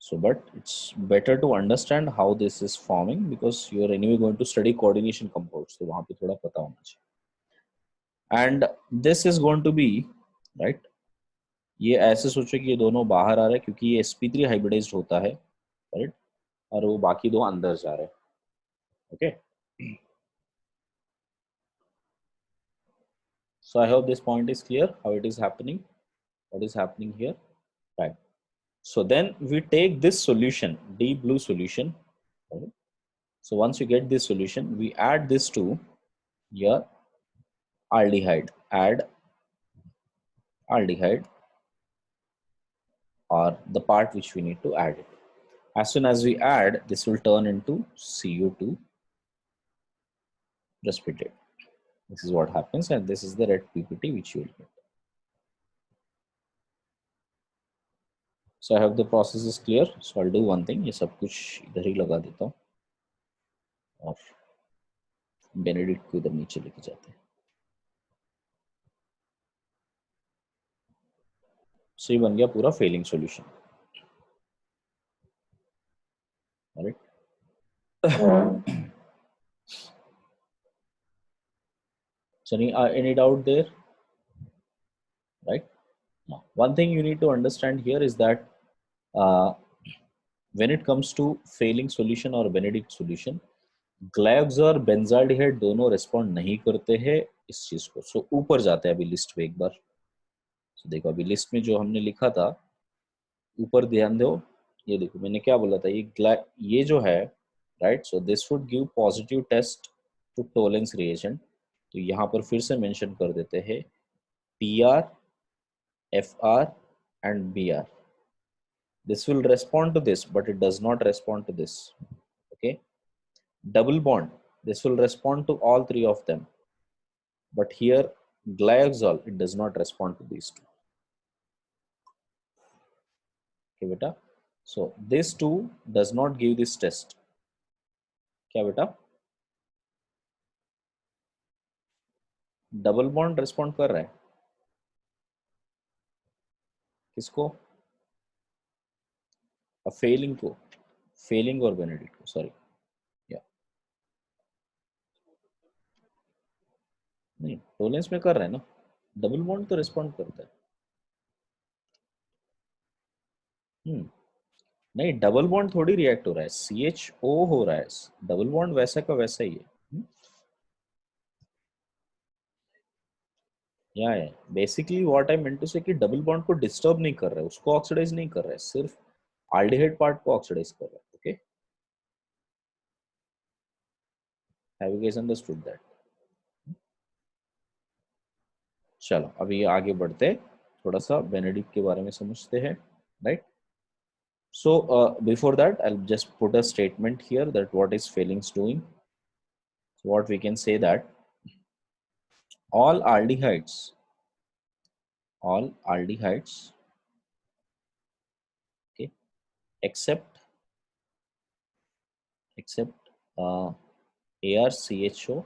So but it's better to understand how this is forming because you are anyway going to study coordination compounds, तो वहां पे थोड़ा पता होना चाहिए. And this is going to be right, ये ऐसे सोचो कि ये दोनों बाहर आ रहे हैं क्योंकि ये sp3 हाइब्रिडाइज्ड होता है, राइट, और वो बाकी दो अंदर जा रहे हैं. Okay, so I hope this point is clear how it is happening, what is happening here, right? So then we take this solution, deep blue solution, right? So once you get this solution, we add this to your aldehyde, add aldehyde, or the part which we need to add it. As soon as we add, this will turn into Cu2 precipitate. This is what happens, and this is the red PPT which you will get. So I hope the process is clear. So I'll do one thing, ये सब कुछ इधर ही लगा देता हूँ और Benedict को इधर नीचे लेके जाते हैं. So ये बन गया पूरा Fehling solution. Alright. So any doubt there? Right? Now, one thing you need to understand here is that uh, when it comes to failing solution or Benedict solution, ग्लाइक्स और बेंजाल्डिहाइड दोनों रेस्पॉन्ड नहीं करते हैं इस चीज को. सो ऊपर जाते हैं अभी लिस्ट पे एक बार. so, देखो अभी लिस्ट में जो हमने लिखा था ऊपर ध्यान दो. ये देखो मैंने क्या बोला था, ये जो है right. So this would give positive test to Tollens reagent. तो यहाँ पर फिर से मेंशन कर देते हैं PR, FR and BR. This will respond to this, but it does not respond to this. Okay. Double bond, this will respond to all three of them. But here, glyoxal, it does not respond to these two. Okay, beta. So this two does not give this test. क्या बेटा? Double bond respond कर रहा है किसको? Fehling को, Fehling और Benedict को, sorry. या नहीं, टोलेंस में कर रहा है ना. डबल बॉन्ड तो रेस्पॉन्ड करता है. नहीं, डबल बॉन्ड थोड़ी रिएक्ट हो रहा है, CHO हो रहा है. डबल बॉन्ड वैसा का वैसा ही है. या basically what I meant to say कि डबल बॉन्ड को डिस्टर्ब नहीं कर रहा है, उसको ऑक्सीडाइज नहीं कर रहा है, सिर्फ aldehyde पार्ट को ऑक्सीडाइज कर रहा है. Okay, have you guys understood that? चलो अभी आगे बढ़ते, थोड़ा सा बेनेडिक्ट के बारे में समझते हैं. Right. So before that, I'll just put a statement here that what is Fehling's doing. So what we can say that all aldehydes, okay, except ARCHO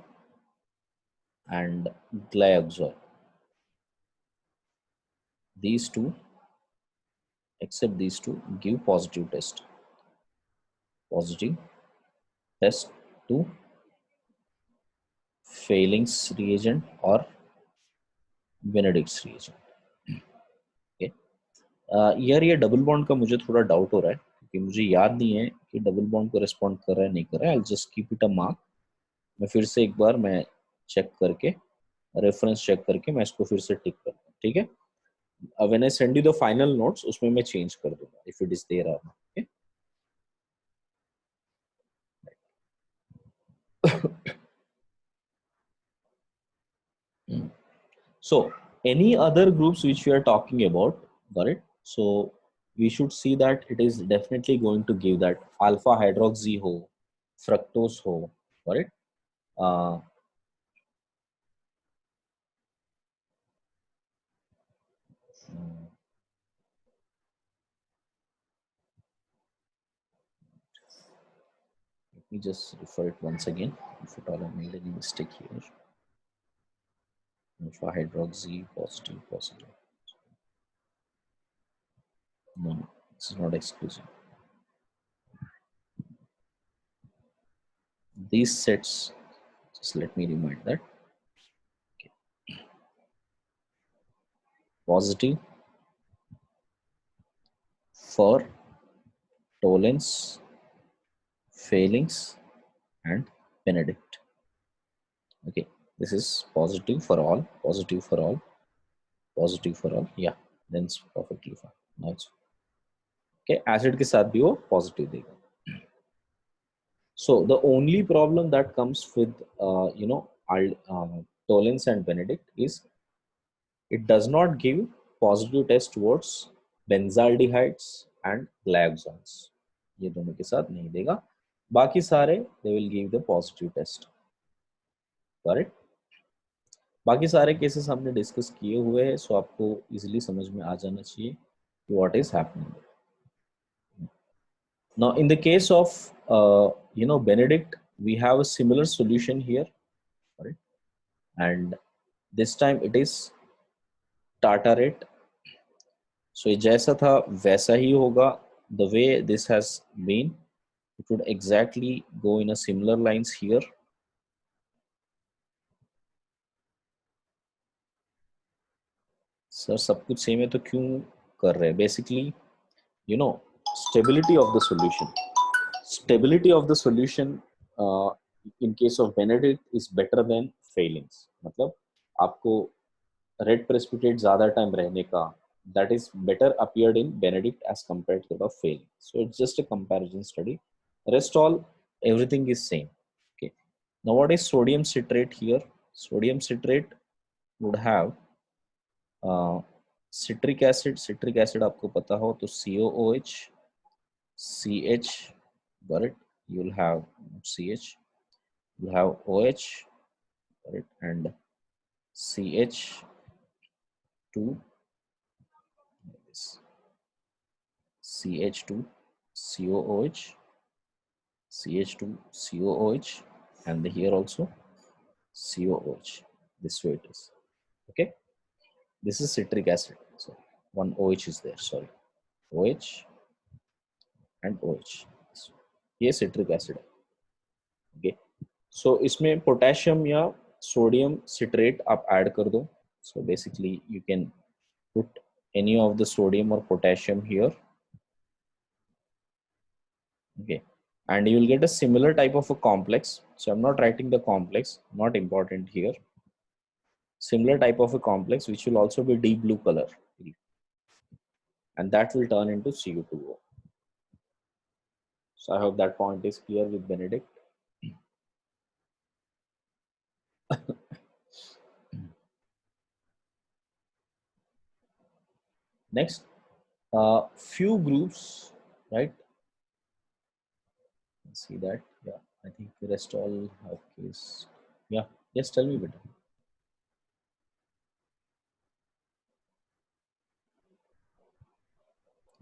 and glyoxal, these two, except these two, give positive test to Fehling's reagent or Benedict's reagent. Okay. यार ये double bond का मुझे थोड़ा doubt हो रहा है क्योंकि मुझे याद नहीं है कि डबल बॉन्ड को रिस्पॉन्ड कर रहा है नहीं कर रहा है. I just keep it a mark. मैं फिर से एक बार मैं चेक करके, रेफरेंस चेक करके मैं इसको फिर से टिक करता हूँ. ठीक है. When I send you the final notes उसमें मैं चेंज कर दूंगा इफ इट इज देयर और not. So any other groups which we are talking about, got it? So we should see that it is definitely going to give that alpha hydroxy ho, fructose ho, got it? Let me just refer it once again if at all I made any mistake here. Alpha hydroxy, positive. No, this is not exclusive. These sets, just let me remind that. Okay. Positive for Tollens, Fehling's, and Benedict. Okay, this is positive for all, yeah, then it's perfectly fine. Now it's okay. Acid के साथ भी वो positive देगा. So the only problem that comes with Tollens and Benedict is it does not give positive test towards benzaldehydes and glyoxals. ये दोनों के साथ नहीं देगा. बाकी सारे they will give the positive test. Correct? बाकी सारे केसेस हमने डिस्कस किए हुए हैं, सो आपको इजीली समझ में आ जाना चाहिए कि what is happening. Now, in the case of Benedict, we have a similar solution here, right? And this time it is tartarate. So ये जैसा था वैसा ही होगा. The way this has been, it would exactly go in a similar lines here. Sir सब कुछ same है तो क्यों कर रहे हैं? Basically stability of the solution. Stability of the solution in case of Benedict is better than failings. मतलब आपको red precipitate ज़्यादा time रहने का, that is better appeared in Benedict as compared to the failing. So it's just a comparison study. Rest all, everything is same. Okay. Now what is sodium citrate here? Sodium citrate would have citric acid. Citric acid आपको पता हो तो COOH, CH, got it? You'll have CH, you have OH, got it? And CH2, this CH2, COOH, CH2, COOH, and here also COOH. This way it is. Okay, this is citric acid. So one OH is there. Sorry, OH and OH. ये citric acid है. Okay, so इसमें potassium या sodium citrate आप add कर दो. So basically you can put any of the sodium or potassium here. Okay, and you will get a similar type of a complex. So I'm not writing the complex, not important here. Similar type of a complex which will also be deep blue color, and that will turn into Cu2O. So I hope that point is clear with Benedict. Next, few groups, right? Let's see that. Yeah, I think the rest all have case. Yeah, yes, tell me better.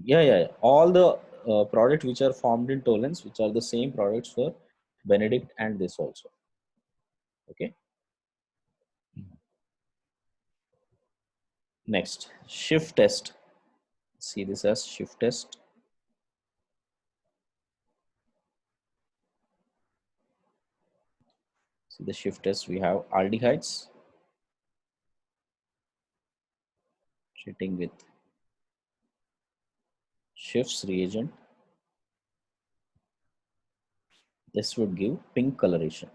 Yeah. All the products which are formed in Tollens, which are the same products for Benedict and this also. Okay. Next, Schiff test. See this as Schiff test. See the Schiff test. We have aldehydes treating with Schiff's reagent. This would give pink coloration.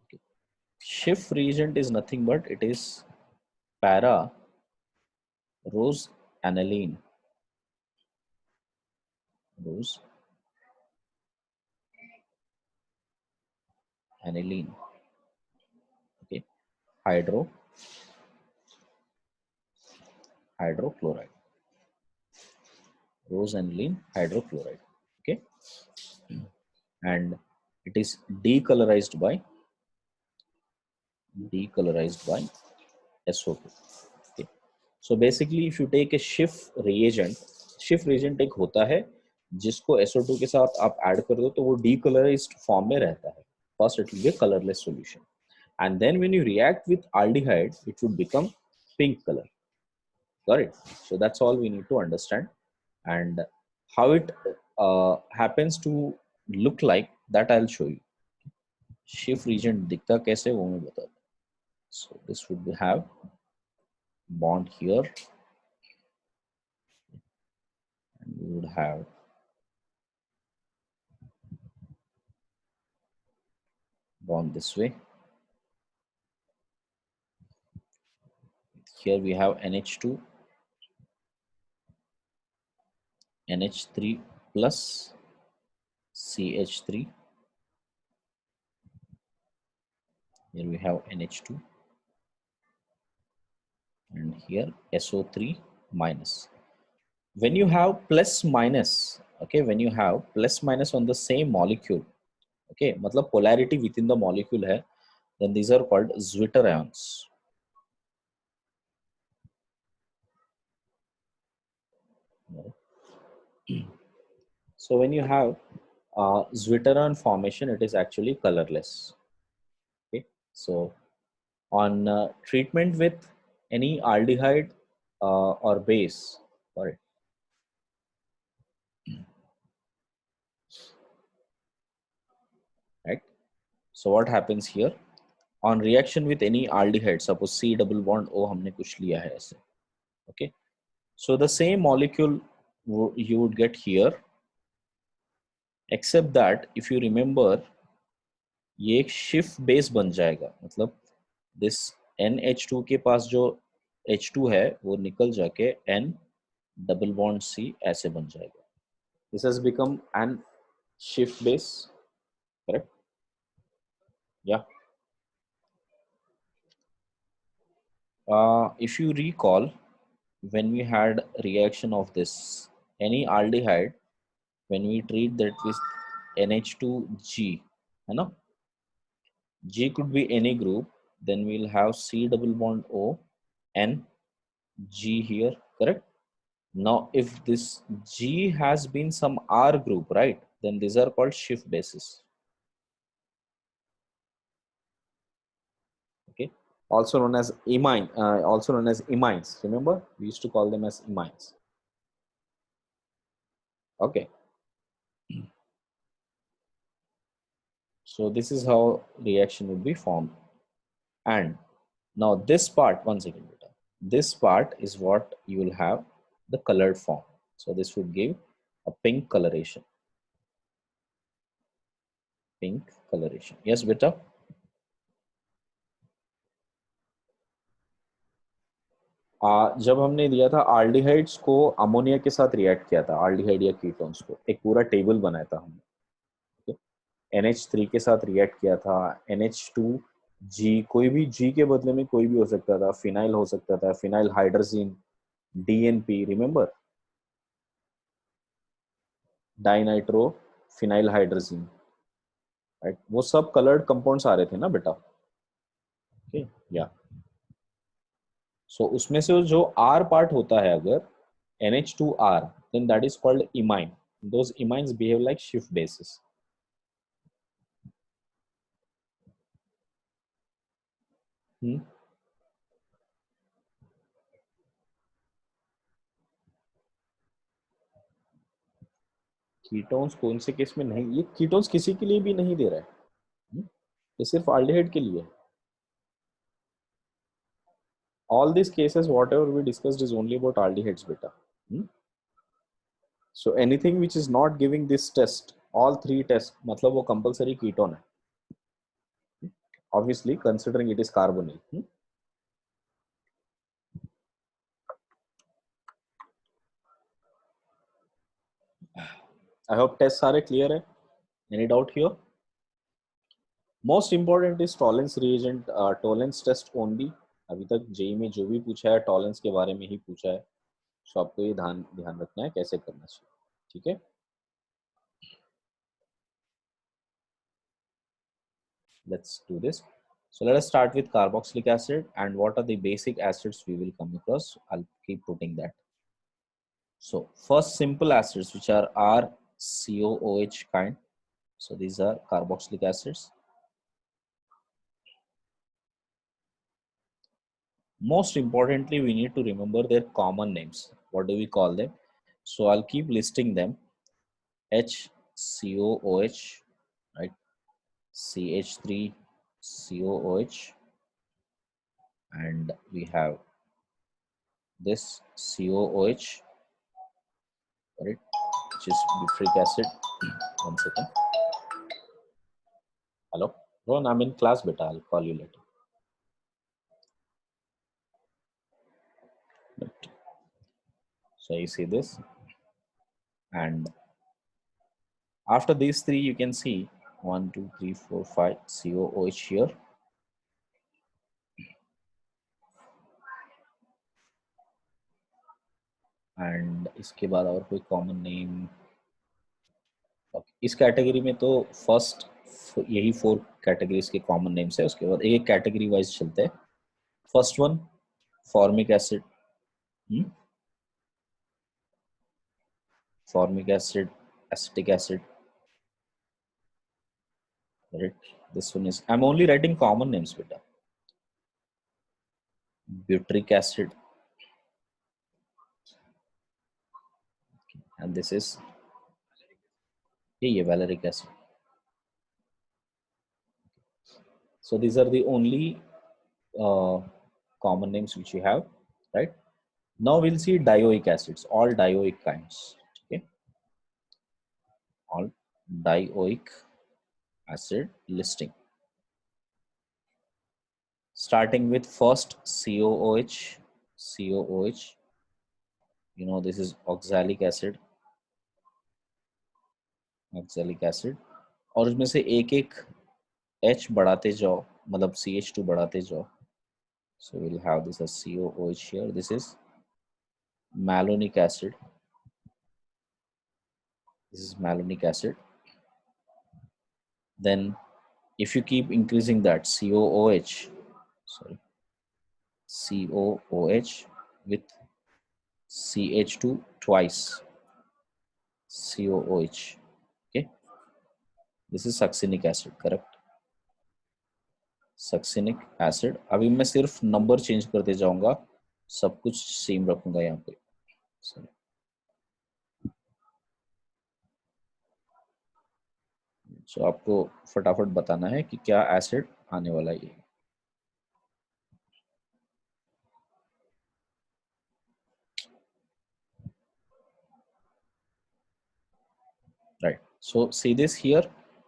Okay. Schiff reagent is nothing but it is para rose aniline. Rose aniline. Okay. Hydrochloride. Rose aniline hydrochloride. Okay. And it is decolorized by SO2. Okay. So basically if you take a Schiff reagent एक होता है जिसको SO2 के साथ आप add कर दो तो वो decolorized form में रहता है. First it will be a colorless solution, and then when you react with aldehyde it would become pink color. Got it? So that's all we need to understand, and how it happens to look like that I'll show you. Schiff reagent दिखता कैसे वो मैं बता दूं. So this would have bond here, and we would have bond this way. Here we have NH2, NH3 plus CH3. Here we have NH2, and here SO3 minus. When you have plus minus, okay, when you have plus minus on the same molecule, okay, मतलब polarity within the molecule hai, then these are called Zwitter ions. So when you have zwitteron formation, it is actually colorless. Okay, so on treatment with any aldehyde or base, sorry, right? So what happens here? On reaction with any aldehyde, suppose C double bond O हमने कुछ लिया है ऐसे, okay? So the same molecule you would get here, except that if you remember, ये एक shift base बन जाएगा, मतलब this NH2 के पास जो H2 है वो निकल जाके N double bond C ऐसे बन जाएगा. This has become an shift base, correct? Yeah. If you recall, when we had reaction of this, any aldehyde, when we treat that with NH2G, you know, G could be any group, then we'll have C double bond O, N, G here, correct? Now, if this G has been some R group, right, then these are called shift bases. Okay, also known as imine, also known as imines. Remember, we used to call them as imines. Okay, so this is how reaction would be formed. And now this part, one second, beta. This part is what you will have the colored form. So this would give a pink coloration. Pink coloration. Yes, beta. जब हमने दिया था आल्डिहाइड्स को ammonia के साथ react किया था, aldehyde या कीटोन्स को, एक पूरा टेबल बनाया था हमने. NH3 के साथ रिएक्ट किया था, NH2G, कोई भी G के बदले में कोई भी हो सकता था, फिनाइल हो सकता था, phenyl hydrazine, DNP, remember, dinitro phenyl hydrazine, right? वो सब कलर्ड कंपाउंड्स आ रहे थे ना बेटा. ओके, या सो उसमें से जो R पार्ट होता है अगर NH2R, then that is called imine. Those imines behave like shift bases. Ketones कौन से केस में नहीं, ये कीटोन्स किसी के लिए भी नहीं दे रहा है, ये सिर्फ आल्डिहाइड के लिए. All these cases whatever we discussed is only about aldehydes beta. So anything which is not giving this test, all three tests, मतलब वो compulsory ketone है, obviously considering it is carbonyl. I hope tests are clear है. Any doubt here? Most important is tolerance reagent, tolerance test only. अभी तक JEE में जो भी पूछा है टॉलरेंस के बारे में ही पूछा है, so आपको ये ध्यान रखना है कैसे करना चाहिए. ठीक है, let's do this. So let us start with carboxylic acid, and what are the basic acids we will come across. I'll keep putting that. So first simple acids which are RCOOH kind. So these are carboxylic acids. Most importantly, we need to remember their common names. What do we call them? So I'll keep listing them. HCOOH, right? CH3COOH, and we have this COOH, right, which is butyric acid. One second. Hello, Ron, I'm in class, beta. I'll call you later. Right. So you see this, and after these three, you can see 1, 2, 3, 4, 5 COOH here. And इसके बाद और कोई common name, इस category में तो first यही 4 categories के common names है. उसके बाद एक कैटेगरी वाइज चलते हैं. First one formic acid. formic acid, acetic acid, right? This one is, I'm only writing common names, beta. Butyric acid, and this is valeric acid. So these are the only common names which you have, right? Now we'll see dioic acids, all dioic kinds. Okay, all dioic acid listing. Starting with first COOH, COOH. You know this is oxalic acid, oxalic acid. और उसमें से एक एक H बढ़ाते जाओ, मतलब CH2 बढ़ाते जाओ. So we'll have this as COOH here. This is malonic acid. This is malonic acid. Then if you keep increasing that COOH, sorry, COOH with CH2 twice, COOH. Okay, this is succinic acid, correct? Succinic acid. अभी मैं सिर्फ number change करते जाऊंगा, सब कुछ same रखूंगा यहाँ पे. सो आपको फटाफट बताना है कि क्या एसिड आने वाला है. Right. So see this here.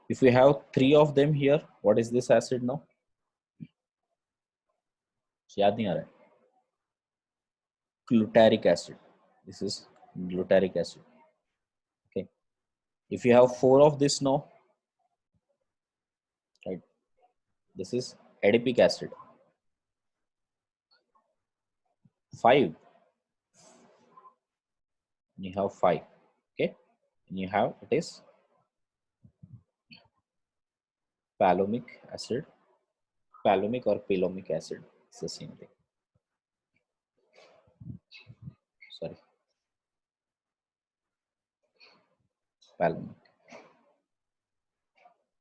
If we have 3 of them here, what is this acid now? याद नहीं आ रहा है. Glutaric acid. This is glutaric acid. Okay. If you have 4 of this now, right? This is adipic acid. 5. You have 5. Okay. And you have, it is palomic acid. Palomic or palomic acid. It's the same thing. Sorry.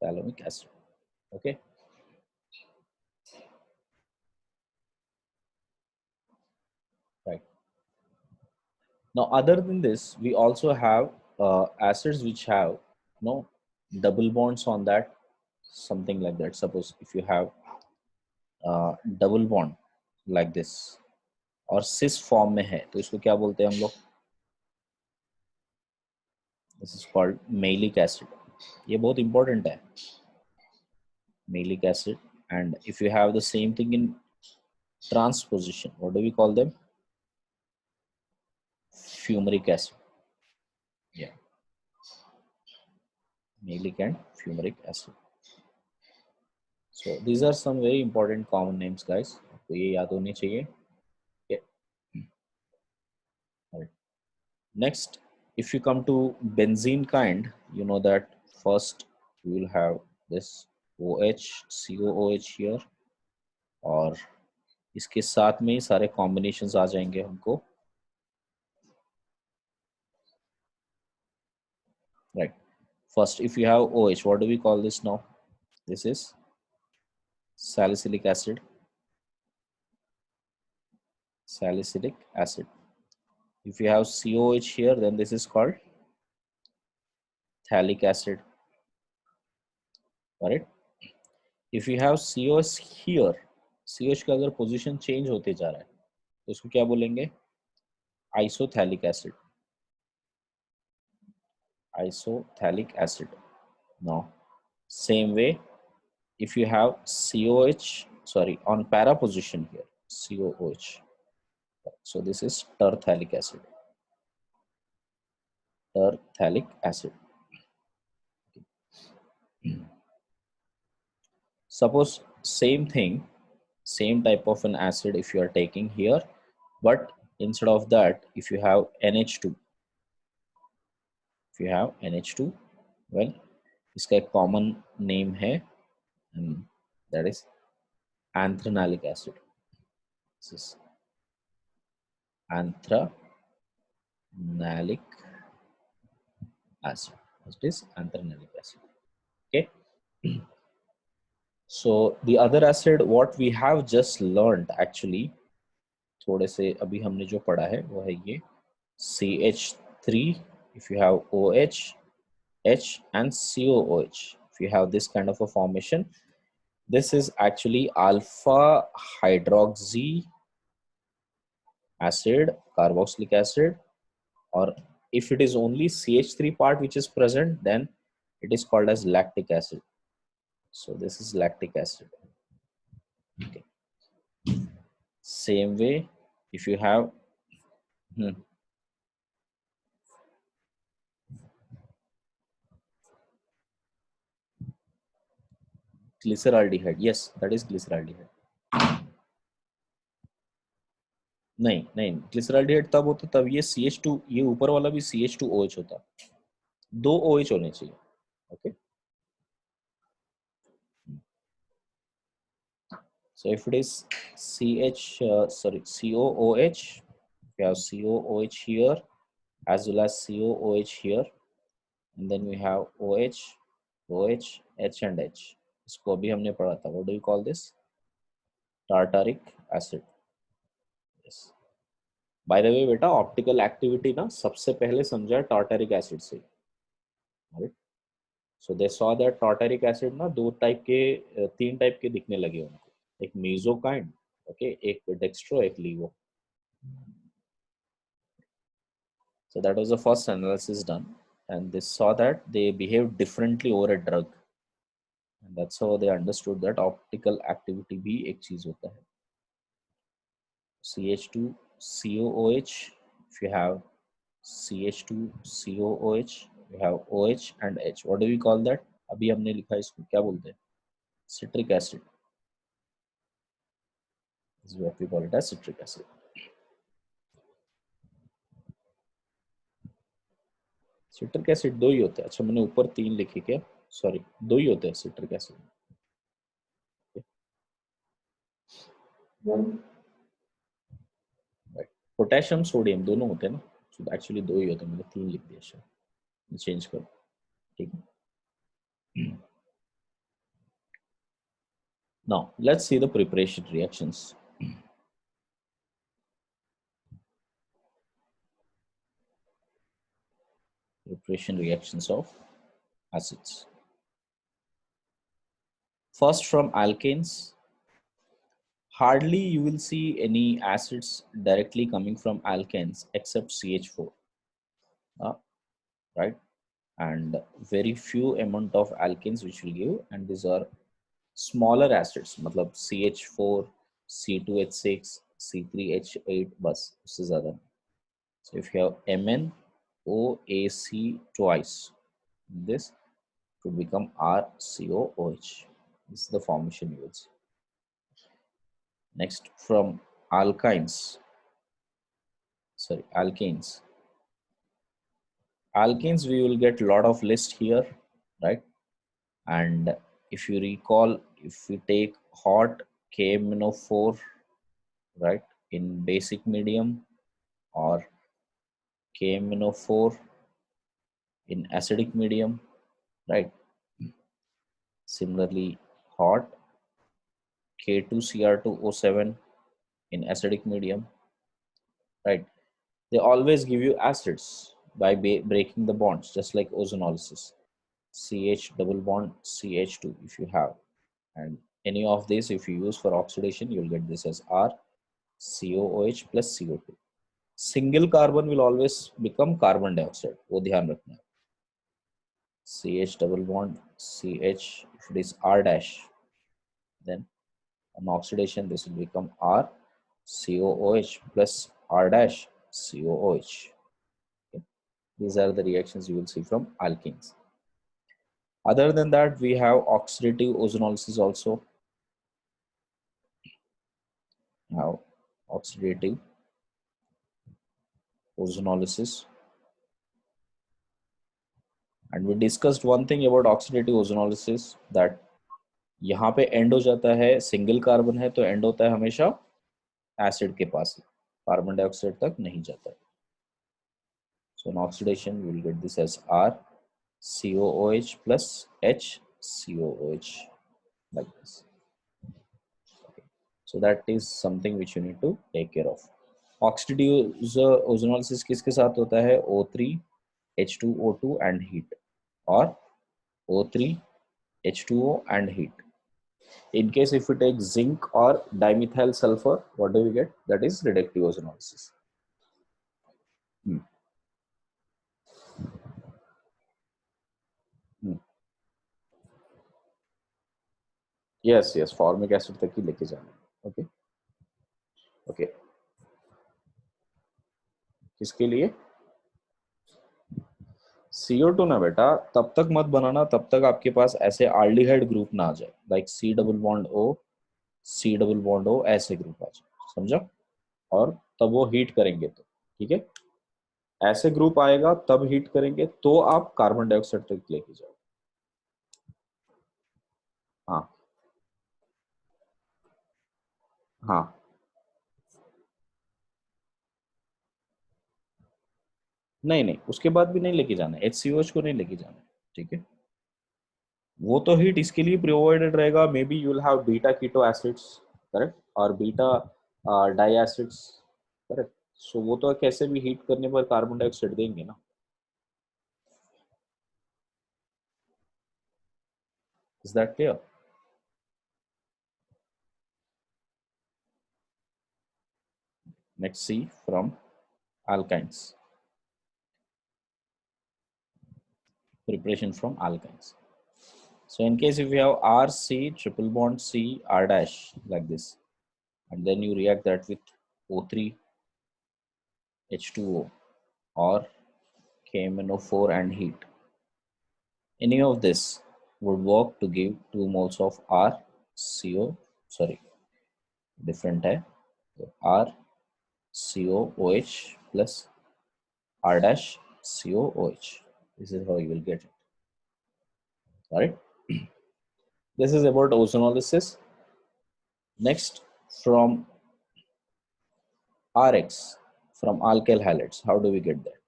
Palomic acid. Okay. Right. Now, other than this, we also have acids which have double bonds on that, something like that. Suppose if you have double bond like this और cis form में है, तो इसको क्या बोलते हैं हम लोग? This is called malic acid. ये बहुत important है, malic acid. And if you have the same thing in transposition, what do we call them? Fumaric acid. Yeah, malic and fumaric acid. So these are some very important common names, guys. तो ये याद होने चाहिए. Okay. All right. Next, if you come to benzene kind, you know that first we will have this OH, COOH here, और इसके साथ में ही सारे combinations आ जाएंगे हमको. Right. First, if you have OH, what do we call this now? This is salicylic acid. Salicylic acid. If you have COH here, then this is called phthalic acid. Alright. If you have COH here, COH का अगर position change होते जा रहा है तो उसको क्या बोलेंगे? Isothalic acid. Isothalic acid. Now, same way, if you have COH, sorry, on para position here, COOH. So this is terphthalic acid. Terphthalic acid. Suppose same thing, same type of an acid if you are taking here, but instead of that, if you have NH2, if you have NH2, well, इसका एक common name है, and that is anthranilic acid. This is anthranilic acid. It is anthracnonic acid. Okay. So the other acid what we have just learned actually, थोड़े से अभी हमने जो पढ़ा है वो है ये CH3. If you have OH, H and COOH, if you have this kind of a formation, this is actually alpha hydroxy acid, carboxylic acid, or if it is only CH3 part which is present, then it is called as lactic acid. So this is lactic acid. Okay. Same way, if you have glyceraldehyde, yes, that is glyceraldehyde. नहीं नहीं, glyceraldehyde तब होता तब ये CH2, ये ऊपर वाला भी CH2OH होता, दो OH होने चाहिए. Okay. So if it is COOH, we have COOH here as well as COOH here, and then we have OH, OH, H and H. इसको अभी हमने पढ़ा था. What do you call this? Tartaric acid. Yes. By the way, बेटा optical activity ना सबसे पहले समझा टार्टरिक एसिड से. Right? So they saw that tartaric acid ना दो टाइप के, तीन टाइप के दिखने लगे उनको. एक मेसोकाइंड, ओके, एक डेक्स्ट्रो, एक लीवो. So that was the first analysis done, and they saw that they behaved differently over a drug, and that's how they understood that optical activity भी एक चीज होता है. CH2COOH, if you have CH2COOH, you have OH and H. What do we call that? अभी हमने लिखा है इसको क्या बोलते हैं? Citric acid. This is what we call it as citric acid. Citric acid दो ही होते हैं. अच्छा मैंने ऊपर तीन लिखे क्या? सॉरी, दो ही होते हैं सिट्रिक एसिड. पोटेशियम सोडियम दोनों होते हैं ना. सो एक्चुअली दो ही होते हैं, मैंने तीन लिख दिया. शायद चेंज करो. ठीक है. Now let's see the preparation reactions. Preparation reactions of acids. First, from alkanes, hardly you will see any acids directly coming from alkanes except CH4, right? And very few amount of alkanes which will give, and these are smaller acids, मतलब CH4, C2H6, C3H8 बस, उससे ज़्यादा. So if you have MnOAC twice, this could become RCOOH. This is the formation you will see. Next, from alkanes. Alkanes we will get a lot of list here, right? And if you recall, if we take hot KMnO4, right, in basic medium, or KMnO4 in acidic medium, right? Similarly, hot K2Cr2O7 in acidic medium, right? They always give you acids by breaking the bonds, just like ozonolysis. CH double bond CH2 if you have, and any of these if you use for oxidation, you'll get this as R COOH plus CO2. Single carbon will always become carbon dioxide. वो ध्यान रखना है. CH double bond CH, if it is R dash, then on oxidation this will become R COOH plus R dash COOH. Okay. These are the reactions you will see from alkenes. Other than that, we have oxidative ozonolysis also. Now, oxidative ozonolysis. And we discussed one thing about oxidative ozonolysis, that यहाँ पे and हो जाता है, single carbon है तो and होता है हमेशा एसिड के पास, कार्बन डाइऑक्साइड तक नहीं जाता है. So in oxidation we will get this as R COOH plus HCOOH, like this. Okay. So that is something which you need to take care of. Oxidative ozonolysis किसके साथ होता है? O3 H2O2 and heat, or O3 H2O and heat. In case if we take zinc or dimethyl sulfur, what do we get? That is reductive ozonolysis. Hmm. Hmm. Yes, yes, formic acid तक ही लेके जाना है. Okay, okay. किसके लिए? CO2 ना बेटा तब तक मत बनाना तब तक आपके पास ऐसे आल्डिहाइड ग्रुप ना आ जाए, like C double bond O, C double bond O, ऐसे ग्रुप आ जाए, समझा? और तब वो हीट करेंगे तो ठीक है, ऐसे ग्रुप आएगा तब हीट करेंगे तो आप कार्बन डाइऑक्साइड तक लेके जाओ. हाँ हाँ, नहीं नहीं उसके बाद भी नहीं लेके जाना है, HCOH को नहीं लेके जाना है, ठीक है. वो तो हीट इसके लिए प्रोवाइडेड रहेगा, maybe you will have beta keto acids, correct, और बीटा डाई एसिड्स, करेक्ट. सो वो तो कैसे भी हीट करने पर कार्बन डाइऑक्साइड देंगे ना. Is that clear? Next see from alkynes, preparation from alkynes. So in case if you have RC triple bond C R dash like this, and then you react that with O3 H2O or KMnO4 and heat, any of this would work to give 2 moles of RCO, sorry, different है, तो RCOOH plus R dash COOH. This is how you will get it. All right. This is about ozonolysis. Next, from RX, from alkyl halides, how do we get there?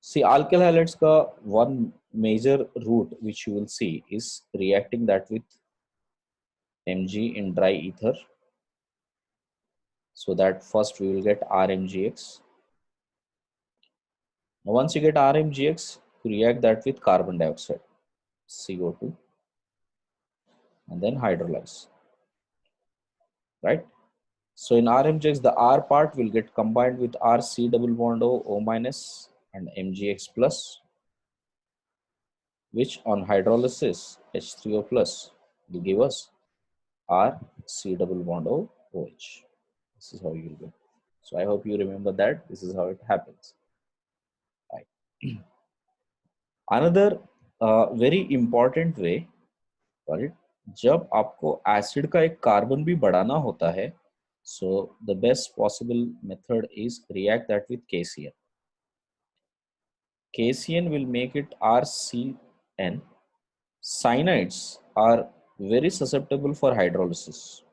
See, alkyl halides ka one major route which you will see is reacting that with Mg in dry ether. So that first we will get RMGX. Now once you get RMGX, you react that with carbon dioxide, CO2, and then hydrolyze, right? So in RMGX, the R part will get combined with RC double bond O, O minus, and MgX plus, which on hydrolysis, H3O plus will give us RC double bond O, OH. This is how you will get. So I hope you remember that. This is how it happens. Right. Another very important way, right? जब आपको acid का एक carbon भी बढ़ाना होता है, so the best possible method is react that with KCN. KCN will make it RCN. Cyanides are very susceptible for hydrolysis,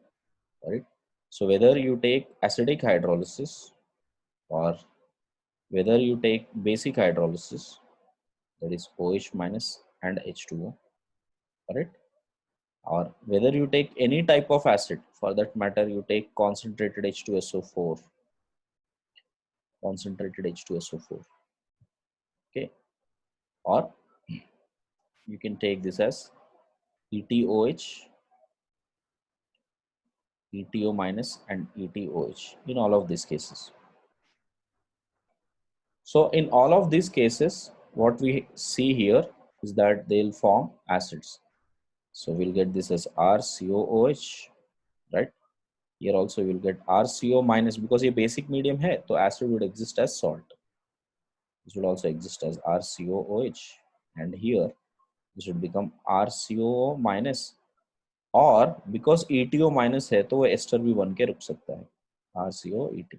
right? So whether you take acidic hydrolysis or whether you take basic hydrolysis, that is OH minus and H2O, correct? Or whether you take any type of acid, for that matter, you take concentrated H2SO4, okay? Or you can take this as ETOH, ETO minus and ETOH in all of these cases. So in all of these cases, what we see here is that they'll form acids. So we'll get this as RCOOH, right? Here also we'll get RCO minus, because ये basic medium है, तो acid would exist as salt. This would also exist as RCOOH, and here this would become RCO minus, और because ETO minus है तो वो ester भी बन के रुक सकता है, RCOET.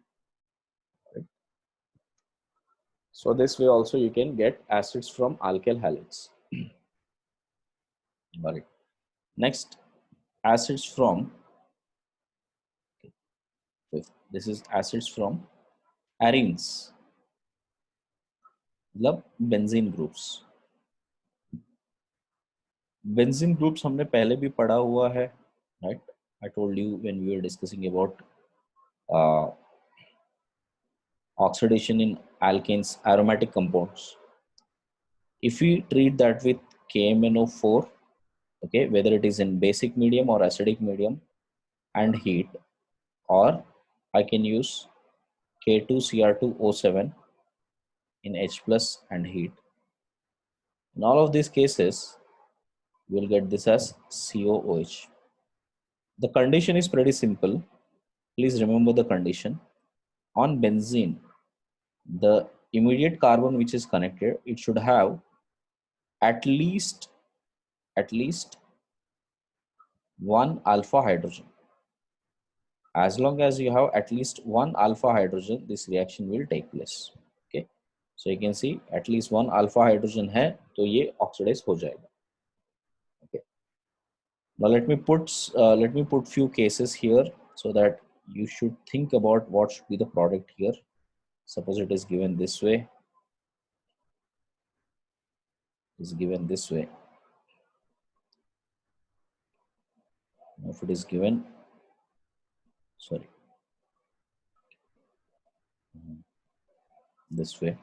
Right? So this way also you can get acids from alkyl halides. Got it. Next, acids from, this is acids from arenes, मतलब benzene groups. बेंजीन ग्रुप्स हमने पहले भी पढ़ा हुआ है, right? I told you when we were discussing about oxidation in alkanes aromatic compounds. If we treat that with KMnO4, okay, whether it is in basic medium or acidic medium and heat, or I can use K2Cr2O7 in H plus and heat. In all of these cases, we'll get this as COOH. The condition is pretty simple. Please remember the condition. On benzene, the immediate carbon which is connected, it should have at least one alpha hydrogen. As long as you have at least one alpha hydrogen, this reaction will take place. Okay, so you can see at least one alpha hydrogen hai, to ye oxidize ho jayega. Okay, now let me put few cases here so that you should think about what should be the product here. Suppose it is given this way, is given this way. If it is given, sorry, this way,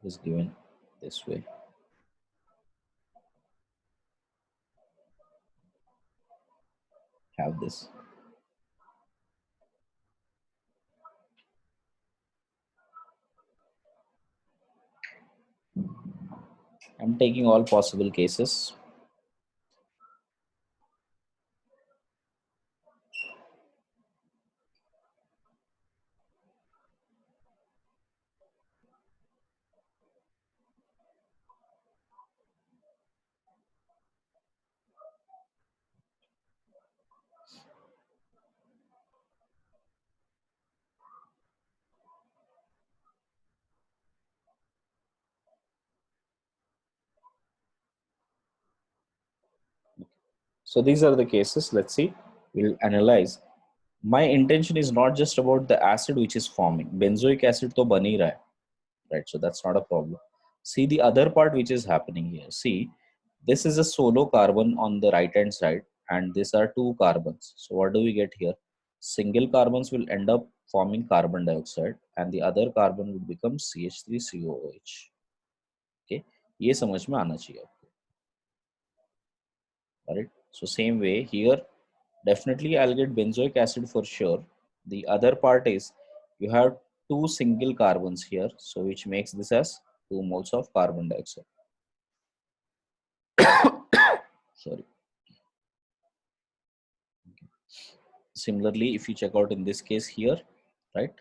is given this way. Have this. I'm taking all possible cases. So these are the cases. Let's see. We'll analyze. My intention is not just about the acid which is forming. Benzoic acid to bani raha hai, right? So that's not a problem. See the other part which is happening here. See, this is a solo carbon on the right hand side, and these are two carbons. So what do we get here? Single carbons will end up forming carbon dioxide, and the other carbon will become CH3COOH. Okay, ये समझ में आना चाहिए आपको. Right? So same way here, definitely I'll get benzoic acid for sure. The other part is you have two single carbons here, so which makes this as 2 moles of carbon dioxide. Sorry. Similarly, if you check out in this case here, right?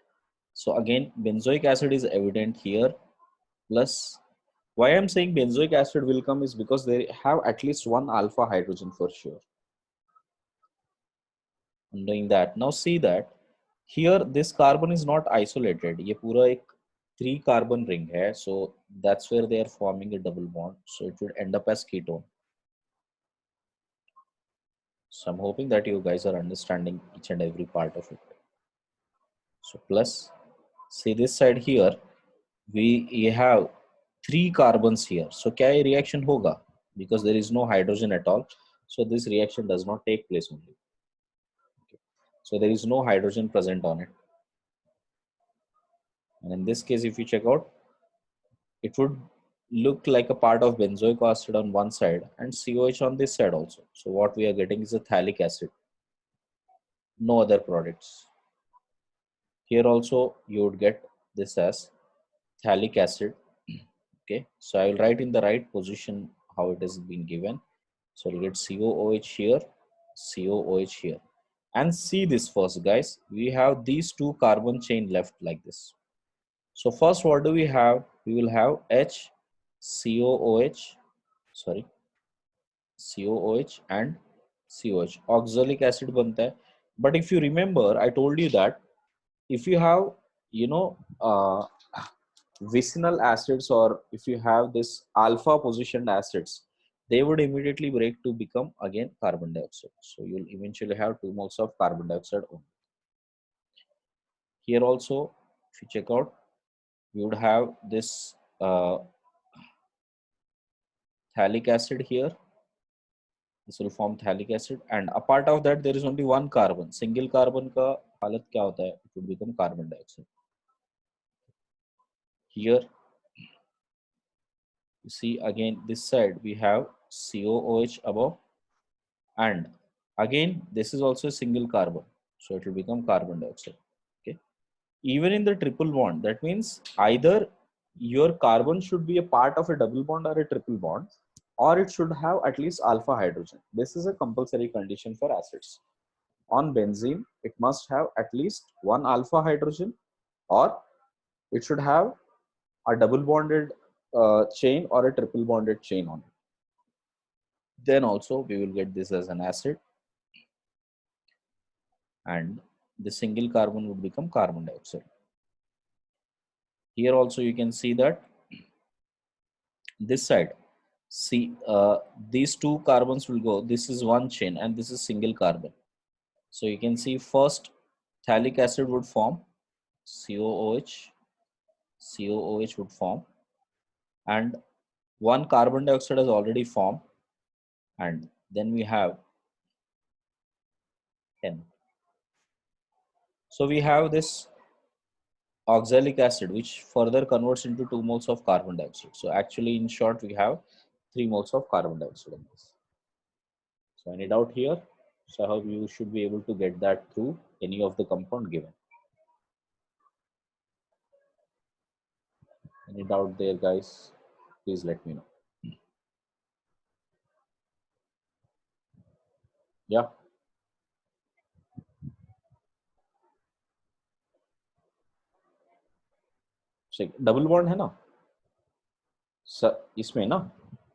So again, benzoic acid is evident here. Plus, why I'm saying benzoic acid will come is because they have at least one alpha hydrogen for sure. I'm doing that. Now see that here this carbon is not isolated. ये पूरा एक 3 carbon ring है. So that's where they are forming a double bond. So it would end up as ketone. So I'm hoping that you guys are understanding each and every part of it. So plus, see this side here, we have 3 carbons here. So क्या ये reaction होगा? Because there is no hydrogen at all. So this reaction does not take place only. Okay. So there is no hydrogen present on it. And in this case, if you check out, it would look like a part of benzoic acid on one side and COH on this side also. So what we are getting is a phthalic acid, no other products. Here also you would get this as phthalic acid. Okay, so I will write in the right position how it has been given. So we'll get COOH here, COOH here. And see this first, guys. We have these two carbon chain left like this. So first, what do we have? We will have HCOOH, sorry, COOH and COH. Oxalic acid बनता है. But if you remember, I told you that if you have, you know, vicinal acids, or if you have this alpha positioned acids, they would immediately break to become again carbon dioxide. So you'll eventually have 2 moles of carbon dioxide only. Here also, if you check out, you would have this phthalic acid here. This will form phthalic acid, and a part of that there is only one carbon. Single carbon का हालत क्या होता है? It would become carbon dioxide. Here you see again this side we have COOH above, and again this is also a single carbon, so it will become carbon dioxide. Okay, even in the triple bond, that means either your carbon should be a part of a double bond or a triple bond, or it should have at least alpha hydrogen. This is a compulsory condition for acids. On benzene it must have at least one alpha hydrogen, or it should have a double bonded chain or a triple bonded chain on it. Then also we will get this as an acid, and the single carbon would become carbon dioxide. Here also you can see that this side, see these two carbons will go, this is one chain and this is single carbon. So you can see first phthalic acid would form, COOH would form, and one carbon dioxide has already formed, and then we have N. So we have this oxalic acid which further converts into 2 moles of carbon dioxide. So actually in short we have 3 moles of carbon dioxide in this. So any doubt here? So I hope you should be able to get that through any of the compound given. Any doubt there guys? Please let me know. Yeah. Double bond है ना sir इसमें ना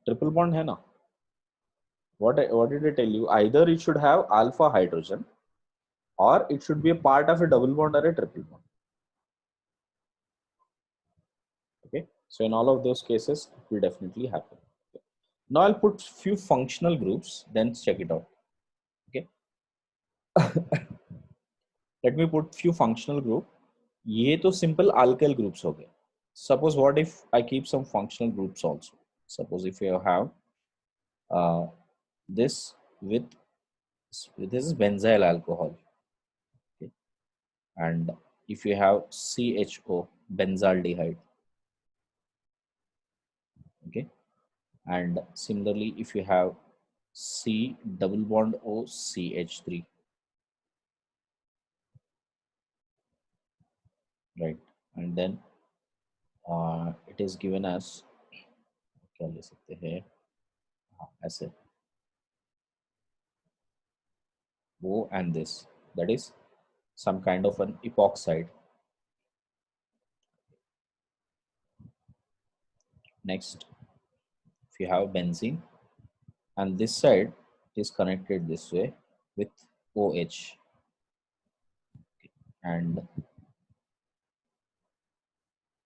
triple bond है ना what did I tell you? Either it should have alpha hydrogen or it should be a part of a double bond or a triple bond. Okay, so in all of those cases it will definitely happen. Okay. Now I'll put few functional groups, then check it out. Okay. Let me put few functional group. ये तो simple alkyl groups हो गए. Suppose what if I keep some functional groups also? Suppose if you have this with this is benzyl alcohol, okay, and if you have CHO, benzaldehyde, okay, and similarly if you have C double bond O CH3, right, and then it is given as क्या ले सकते हैं ऐसे वो and this, that is some kind of an epoxide. Next if you have benzene and this side is connected this way with OH, and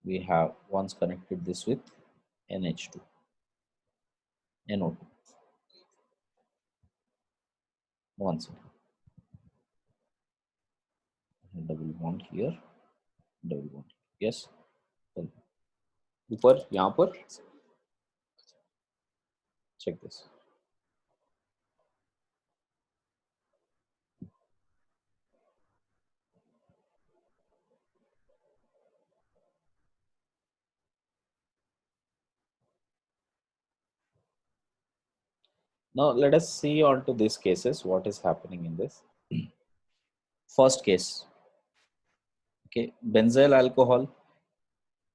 we have once connected this with NH2, NO2. One second. Double bond here, double bond. Yes. ऊपर यहाँ पर check this. Now let us see on to these cases what is happening in this. First case, okay, benzyl alcohol,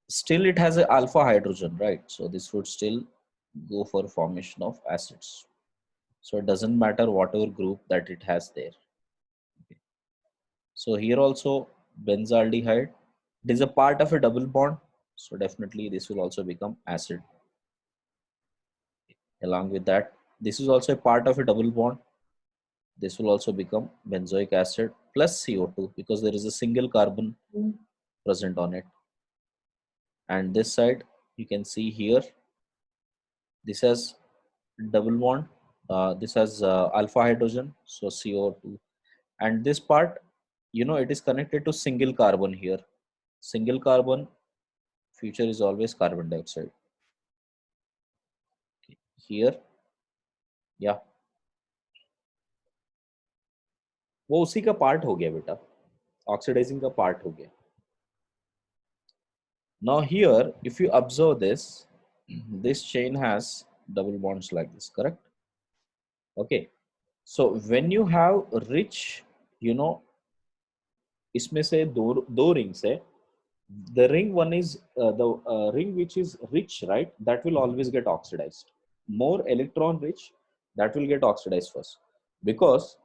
still it has a alpha hydrogen, right? So this would still go for formation of acids. So it doesn't matter whatever group that it has there. Okay. So here also benzaldehyde, it is a part of a double bond. So definitely this will also become acid. Along with that, this is also a part of a double bond. This will also become benzoic acid plus CO2 because there is a single carbon present on it. And this side you can see here, this has double bond, this has alpha hydrogen, so CO2, and this part, you know, it is connected to single carbon here. Single carbon, future is always carbon dioxide. Okay. here, या वो उसी का part हो गया बेटा, oxidising का part हो गया. Now here, if you observe this, this chain has double bonds like this, correct? Okay. So when you have rich, you know, इसमें से दो rings है. The ring one is the ring which is rich, right? That will always get oxidized. More electron rich, that will get oxidized first, because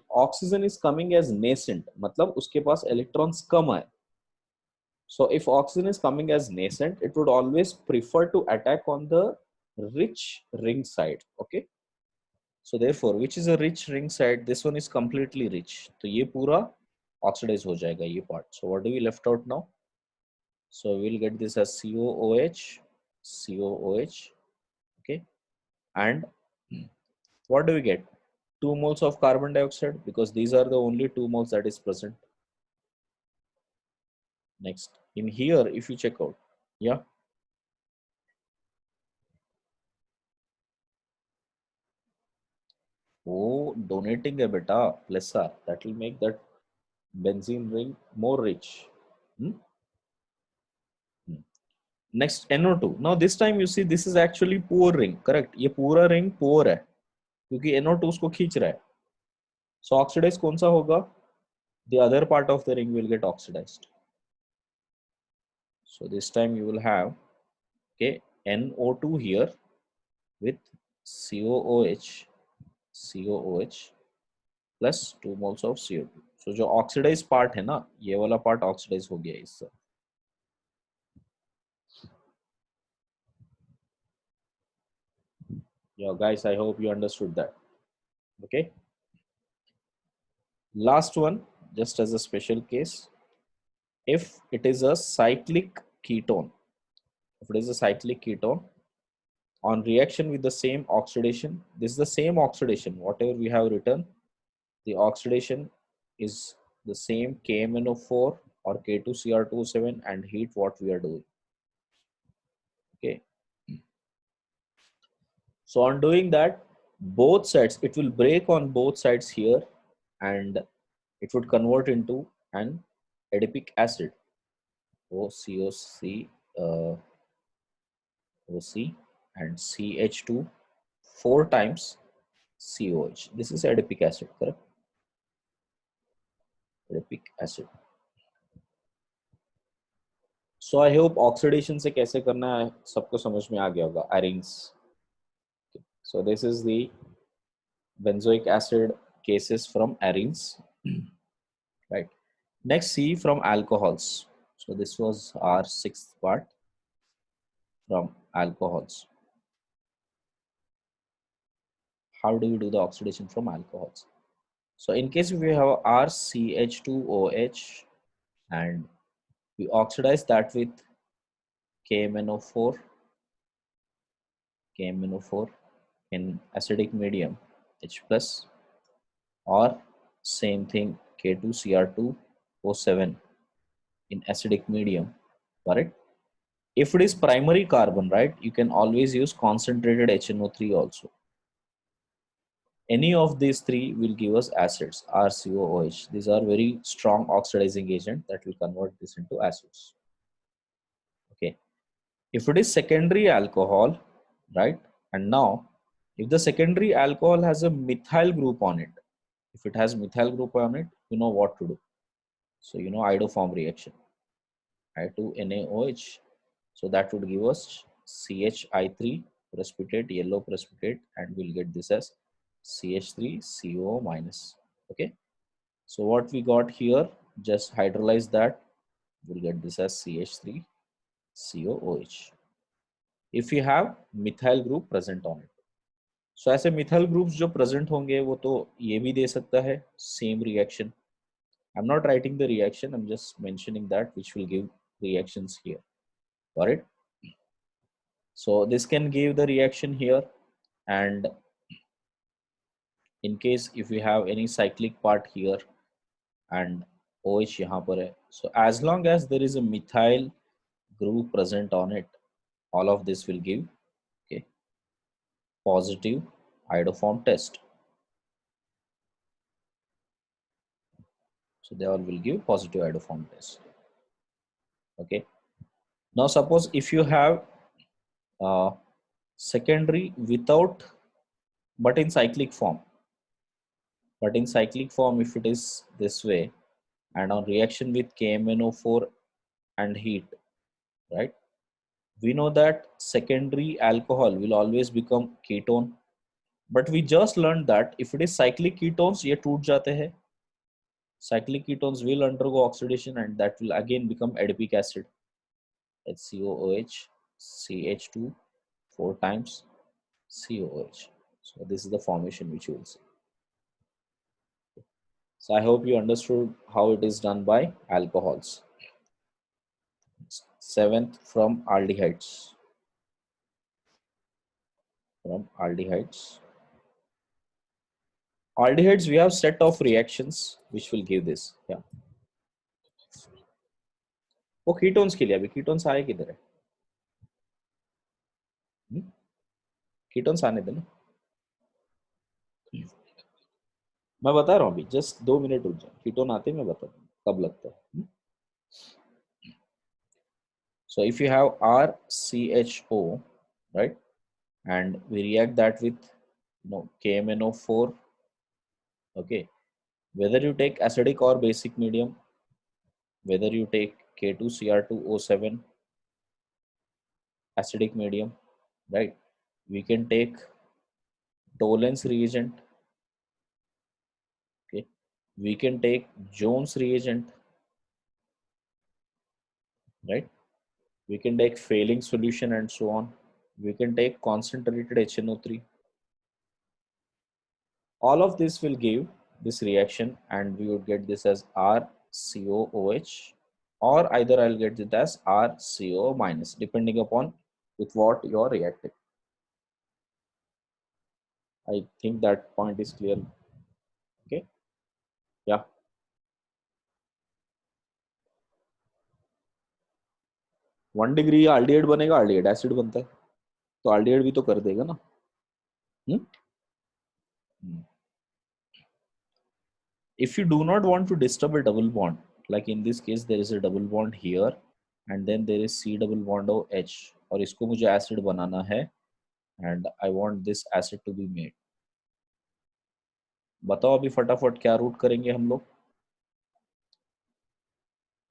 oxygen is coming as nascent. मतलब उसके पास electrons कम है. So if oxygen is coming as nascent, it would always prefer to attack on the rich ring side. Okay. So therefore, which is a rich ring side? This one is completely rich. तो ये पूरा oxidize हो जाएगा ये part. So what do we left out now? So we'll get this as COOH, COOH. Okay. And what do we get? 2 moles of carbon dioxide, because these are the only 2 moles that is present. Next, in here, if you check out, yeah. Oh, donating a beta plus R, that will make that benzene ring more rich. Hmm? Hmm. Next, NO2. Now this time you see this is actually poor ring, correct? ये पूरा ring poor है क्योंकि NO2 उसको खींच रहा है. So oxidize कौन सा होगा? The other part of the ring will get oxidized. So this time you will have, okay, NO2 here with COOH, COOH plus 2 moles of CO2. So जो oxidized part है ना, ये वाला part oxidize हो गया इससे. Yeah, guys, I hope you understood that. Okay. Last one, just as a special case, if it is a cyclic ketone, if it is a cyclic ketone, on reaction with the same oxidation, this is the same oxidation, whatever we have written, the oxidation is the same KMnO4 or K2Cr27 and heat what we are doing. Okay. So on doing that, both sides, it will break on both sides here and it would convert into an adipic acid, OCOC, OC and CH2 4 times COH. This is adipic acid, correct? Adipic acid. So I hope oxidation से कैसे करना है सबको समझ में आ गया होगा. Arenes. So this is the benzoic acid cases from arenes, right? Next, C from alcohols. So this was our 6th part from alcohols. How do we do the oxidation from alcohols? So in case we have RCH2OH and we oxidize that with KMnO4, KMnO4 in acidic medium H plus, or same thing K2Cr2O7 in acidic medium, correct? If it is primary carbon, right, you can always use concentrated HNO3 also. Any of these three will give us acids, RCOOH. These are very strong oxidizing agent that will convert this into acids. Okay. If it is secondary alcohol, right, and now if the secondary alcohol has a methyl group on it, if it has methyl group on it, you know what to do. So you know iodoform reaction, I2NaOH. So that would give us CHI3 precipitate, yellow precipitate, and we'll get this as CH3CO minus. Okay. So what we got here, just hydrolyze that, we'll get this as CH3COOH. If you have methyl group present on it. So ऐसे methyl groups जो present होंगे वो तो ये भी दे सकता है same reaction. I'm not writing the reaction, I'm just mentioning that which will give reactions here. Got it? So this can give the reaction here, and in case if we have any cyclic part here and OH यहाँ पर है, so as long as there is a methyl group present on it, all of this will give. Okay. positive iodoform test. So they all will give positive iodoform test. Okay. Now suppose if you have secondary without, but in cyclic form, if it is this way and on reaction with KMnO4 and heat, right? We know that secondary alcohol will always become ketone, but we just learned that if it is cyclic ketones, ये टूट जाते हैं. Cyclic ketones will undergo oxidation and that will again become adipic acid. HCOOH, CH2, 4 times COOH. So this is the formation which you will see. So I hope you understood how it is done by alcohols. Seventh, from aldehydes. Aldehydes, we have set of reactions which will give this. Yeah. वो ketones के लिए अभी ketones आए किधर है? Ketones आने देना, मैं बता रहा हूँ अभी, जस्ट 2 मिनट रुक जाओ. कीटोन आते मैं बता दूँ कब लगता है. So if you have RCHO, right, and we react that with KMnO4, okay, whether you take acidic or basic medium, whether you take K2Cr2O7 acidic medium, right, we can take Tollens reagent, okay, we can take Jones reagent, right, we can take failing solution and so on, we can take concentrated HNO3. All of this will give this reaction and we would get this as RCOOH, or either I'll get it as RCO minus, depending upon with what you're reacting. I think that point is clear. Okay. Yeah. 1 degree aldehyde बनेगा, aldehyde acid बनता है, तो aldehyde भी तो कर देगा ना. If you do not want to disturb a double bond, like in this case there is a double bond here and then there is C double bond OH, और इसको मुझे acid बनाना है and I want this acid to be made. बताओ अभी फटाफट क्या root करेंगे हम लोग.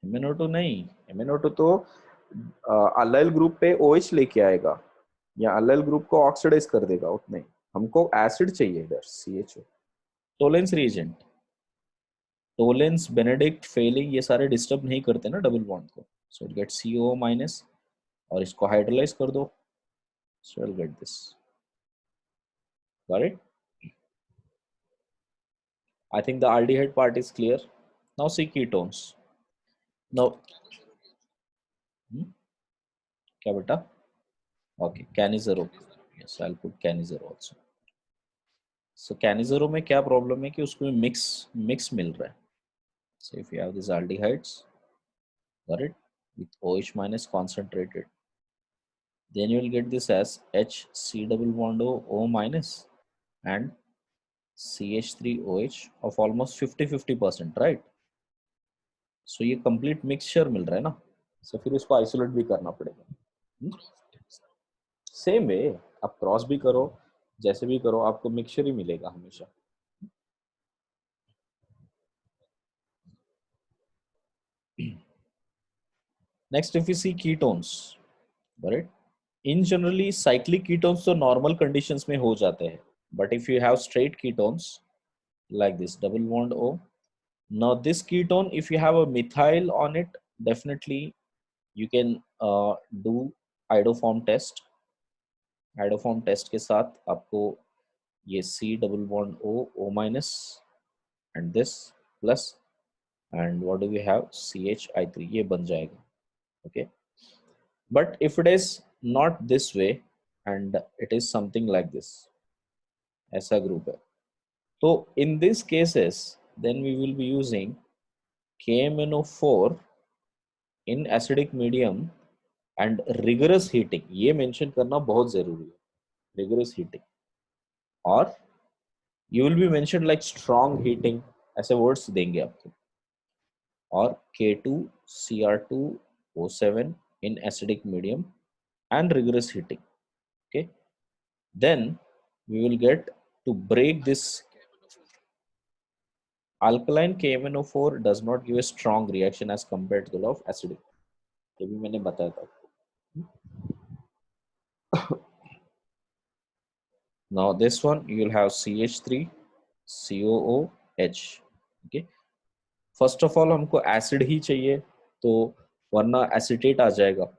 MnO2 नहीं, MnO2 तो अल्लाइल ग्रुप पे OH लेके आएगा या अल्लाइल ग्रुप को ऑक्सीडाइज कर देगा, उतना ही. हमको एसिड चाहिए इधर, CHO. Tollens reagent, Tollens, Benedict, Fehling, ये सारे डिस्टर्ब नहीं करते ना डबल बॉन्ड को. So it get CO minus और इसको हाइड्रोलाइज कर दो, so will get this. Got it? I think the aldehyde part is clear. Now see ketones. Now, क्या बेटा? Okay, Canizero. Yes, I'll put Canizero also. So Canizero में क्या problem है कि उसको मिक्स मिल रहा है. So if you have these aldehydes, got it, with OH minus concentrated, then you will get this as HC double bond O minus and CH3OH of almost 50-50%, right? So ये complete mixture मिल रहा है ना. So फिर उसको isolate भी करना पड़ेगा. Same way आप क्रॉस भी करो, जैसे भी करो, आपको मिक्सचर ही मिलेगा हमेशा. Next if you see ketones, right, in generally cyclic ketones तो नॉर्मल कंडीशंस में हो जाते हैं, but if you have straight ketones like this double bond O, now this ketone if you have a methyl on it, definitely you can do iodoform test. iodoform test के साथ आपको ये C double bond O minus and this plus and what do we have, CHI3, ये बन जाएगा. Okay, but if it is not this way and it is something like this, ऐसा group है, तो in these cases then we will be using KMnO4 in acidic medium and rigorous heating. ये mention करना बहुत जरूरी है, rigorous heating. और you will be mentioned like strong heating, ऐसे words देंगे आपको, or K2Cr2O7 in acidic medium and rigorous heating. Okay, then we will get to break this. Alkaline KMnO4 does not give a strong reaction as compared to the of acidic. ये भी मैंने बताया था आपको. Now this one you will have CH3 COOH. Okay, first of all हमको acid ही चाहिए, तो वरना acetate आ जाएगा.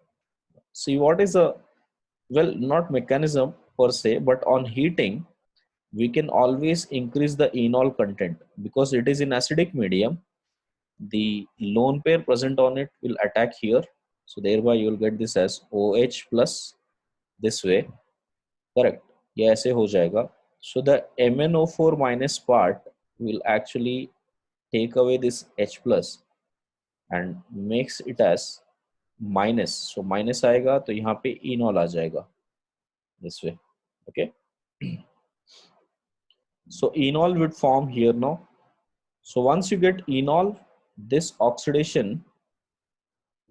See what is a, well, not mechanism per se, but on heating we can always increase the enol content because it is in acidic medium. The lone pair present on it will attack here, so thereby you will get this as OH plus this way, correct? ये ऐसे हो जाएगा. So the MnO4 minus part will actually take away this H plus and makes it as minus. So minus आएगा तो यहाँ पे enol आ जाएगा this way. Okay. So enol would form here now. So once you get enol, this oxidation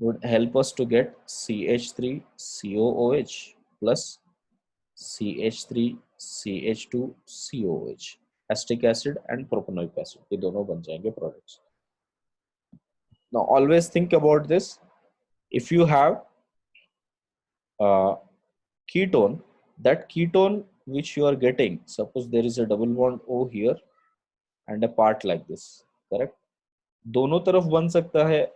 would help us to get CH3COOH plus CH3CH2COOH. Acetic acid and propanoic acid, ये दोनों बन जाएंगे products. Now always think about this. If you have ketone, that ketone which you are getting, suppose there is a double bond O here and a part like this, correct? दोनों तरफ बन सकता है.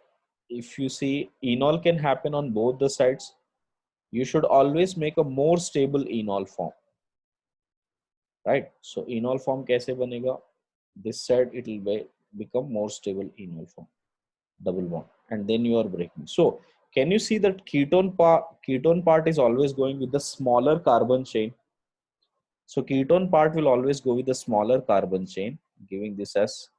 If you see enol can happen on both the sides, you should always make a more stable enol form, right? So enol form कैसे बनेगा? This side it will become more stable enol form, double bond, and then you are breaking. So can you see that ketone part is always going with the smaller carbon chain? So ketone part will always go with the smaller carbon chain, giving this as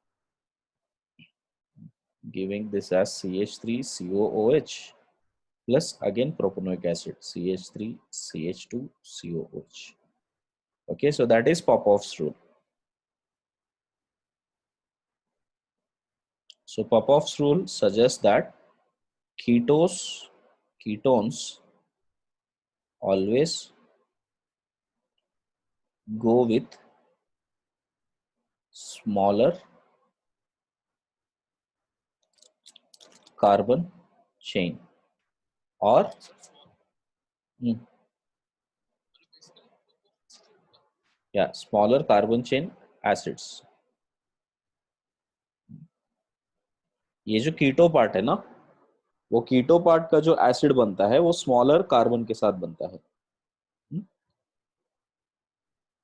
CH3COOH plus again propanoic acid CH3CH2COOH. Okay, so that is Popoff's rule. So Popoff's rule suggests that ketones always go with smaller carbon chain or smaller carbon chain acids. ये जो कीटो part है ना, वो कीटो part का जो acid बनता है वो स्मॉलर कार्बन के साथ बनता है.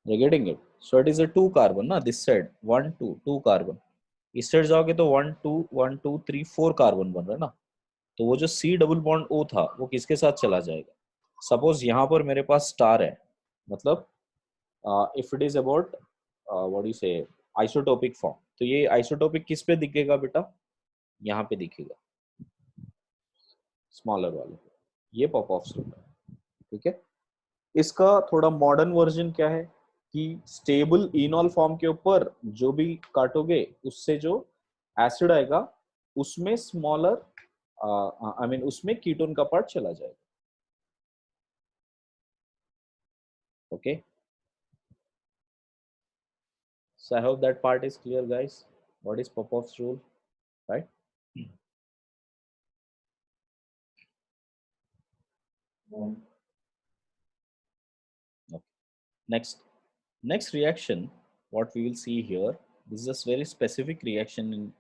You're getting it? So it is a 2 carbon ना, this side 1 2 carbon. इस साइड जाओगे तो 1 2 1 2 3 4 कार्बन बन रहा है ना. तो वो जो C डबल बॉन्ड O था वो किसके साथ चला जाएगा? सपोज यहाँ पर मेरे पास स्टार है, मतलब if it is about what you से आइसोटोपिक फॉर्म, तो ये आइसोटोपिक किस पे दिखेगा बेटा? यहाँ पे दिखेगा, स्मॉलर वाले. ये पॉपऑफ्स रूल है. ठीक है. इसका थोड़ा मॉडर्न वर्जन क्या है कि स्टेबल इनॉल फॉर्म के ऊपर जो भी काटोगे उससे जो एसिड आएगा उसमें स्मॉलर आई मीन उसमें कीटोन का पार्ट चला जाएगा. Okay, so I hope that part is clear, guys. What is Popoff's rule, right? Okay. Next reaction, what we will see here, this is a very specific reaction in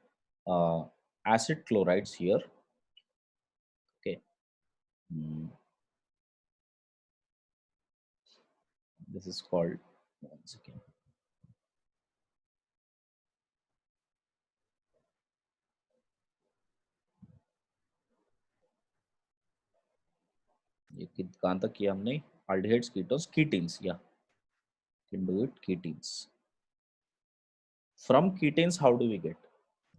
acid chlorides here. Okay. This is called, once again, ये कहाँ तक किया हमने? Aldehydes, ketones, ketenes, yeah, can do it. Ketenes. From ketenes, how do we get?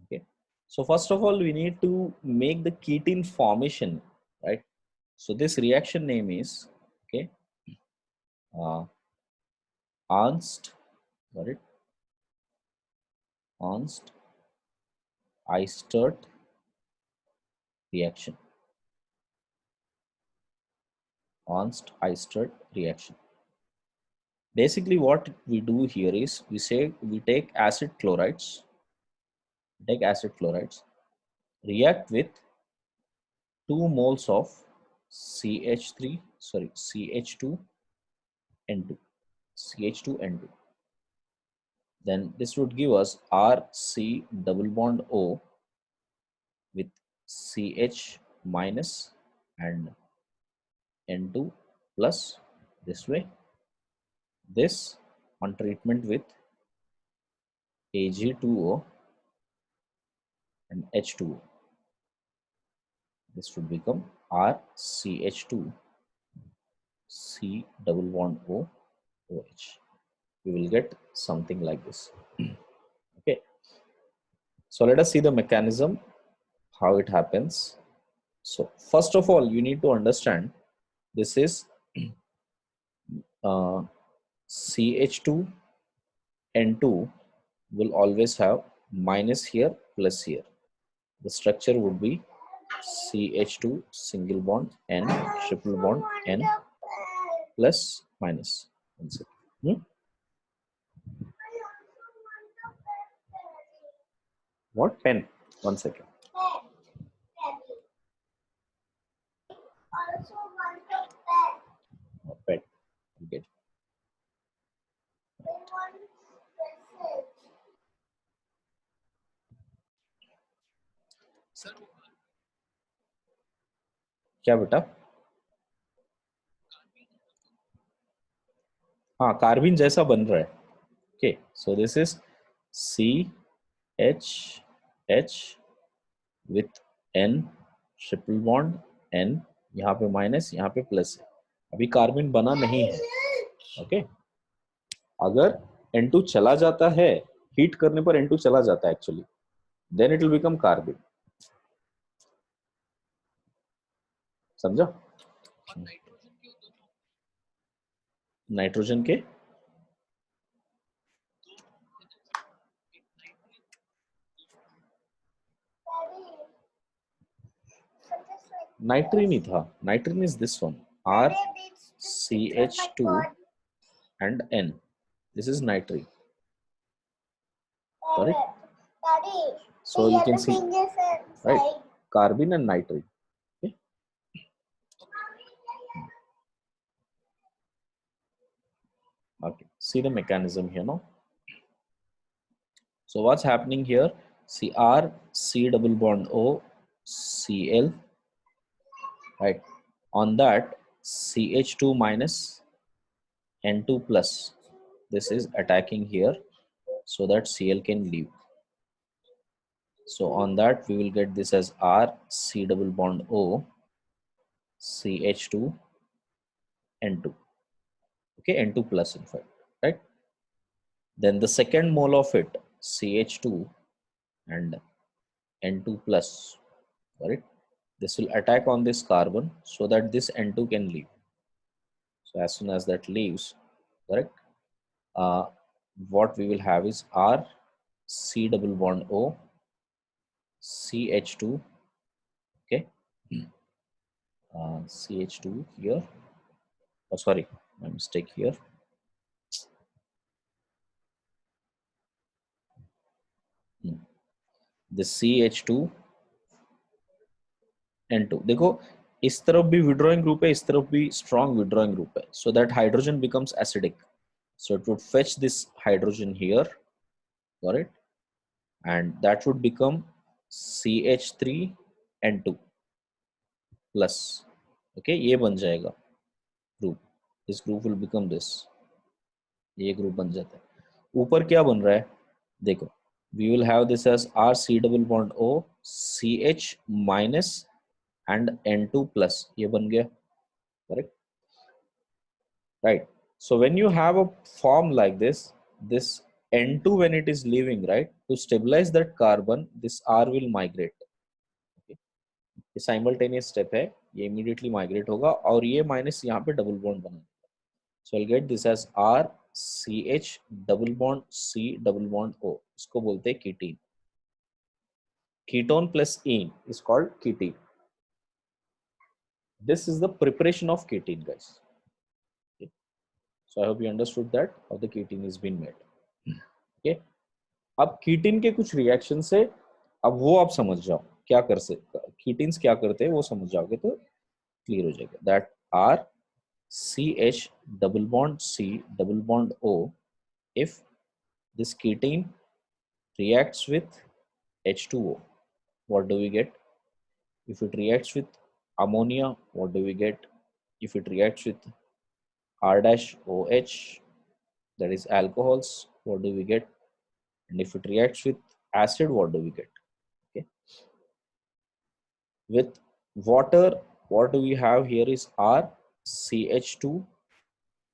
Okay, so first of all we need to make the ketene formation, right? So this reaction name is, okay, Ernst got it? Ernst Eistert reaction. Ernst Eistert reaction. Basically, what we do here is we take acid chlorides, react with 2 moles of CH3, sorry, CH2N2, CH2N2. Then this would give us RC double bond O with CH minus and N2 plus this way. This on treatment with Ag2O and H2O. This would become RCH2 C double bond O OH. We will get something like this. Okay. So let us see the mechanism, how it happens. So first of all, you need to understand this is CH2N2 will always have minus here plus here. The structure would be CH2 single bond N triple bond N plus minus. What pen? 1 second. Pen. Okay. क्या बेटा? हाँ, कार्बिन जैसा बन रहा है. Okay, so this is CH with N triple bond N, यहाँ पे minus यहाँ पे प्लस है. अभी कार्बिन बना नहीं है. ओके, अगर N2 चला जाता है, हीट करने पर N2 चला जाता है actually, then it will become carbene. समझा? नाइट्रोजन के नाइट्रीन ही था. Nitrene is this one, RCH2 and N. This is nitrate. Correct? So you can see, right? Carbon and nitrate. Okay. Okay. See the mechanism here now. So what's happening here? See R C double bond O Cl. Right. On that CH2 minus N2 plus. This is attacking here so that Cl can leave. So on that we will get this as R C double bond O CH2 N2. Okay, N2 plus in fact, right? Then the second mole of it, CH2 and N2 plus, right? This will attack on this carbon so that this N2 can leave. So as soon as that leaves, correct? What we will have is R C double bond O CH2. Okay, CH2 here. Oh, sorry, my mistake here. This CH2 N2. देखो इस तरफ भी withdrawing group है, इस तरफ भी strong withdrawing group है. So that hydrogen becomes acidic. So it would fetch this hydrogen here, got it? And that would become CH3N2 plus. Okay, ये बन जाएगा group. This group will become this. ये group बन जाता है. ऊपर क्या बन रहा है? देखो, we will have this as RC double bond O CH minus and N2 plus. ये बन गया, correct? Right. So when you have a form like this N2 when it is leaving, right, to stabilize that carbon, this R will migrate. Okay. ये simultaneous step है, ये immediately migrate होगा और ये minus यहाँ पे double bond बना. So I'll get this as R CH double bond C double bond O, इसको बोलते हैं कीटीन. Ketone plus ene is called ketene. This is the preparation of ketene, guys. Okay. So I hope you understood that how the ketene is being made. Okay. अब कीटीन के कुछ reaction से अब वो आप समझ जाओ क्या कर सकते, कीटीन्स क्या करते हैं वो समझ जाओगे तो क्लियर हो जाएगा. That are CH double bond C double bond O, if this ketene reacts with H2O, what do we get? If it reacts with ammonia, what do we get? If it reacts with R dash OH, that is alcohols, what do we get? And if it reacts with acid, what do we get? Okay. With water, what do we have here is R CH2.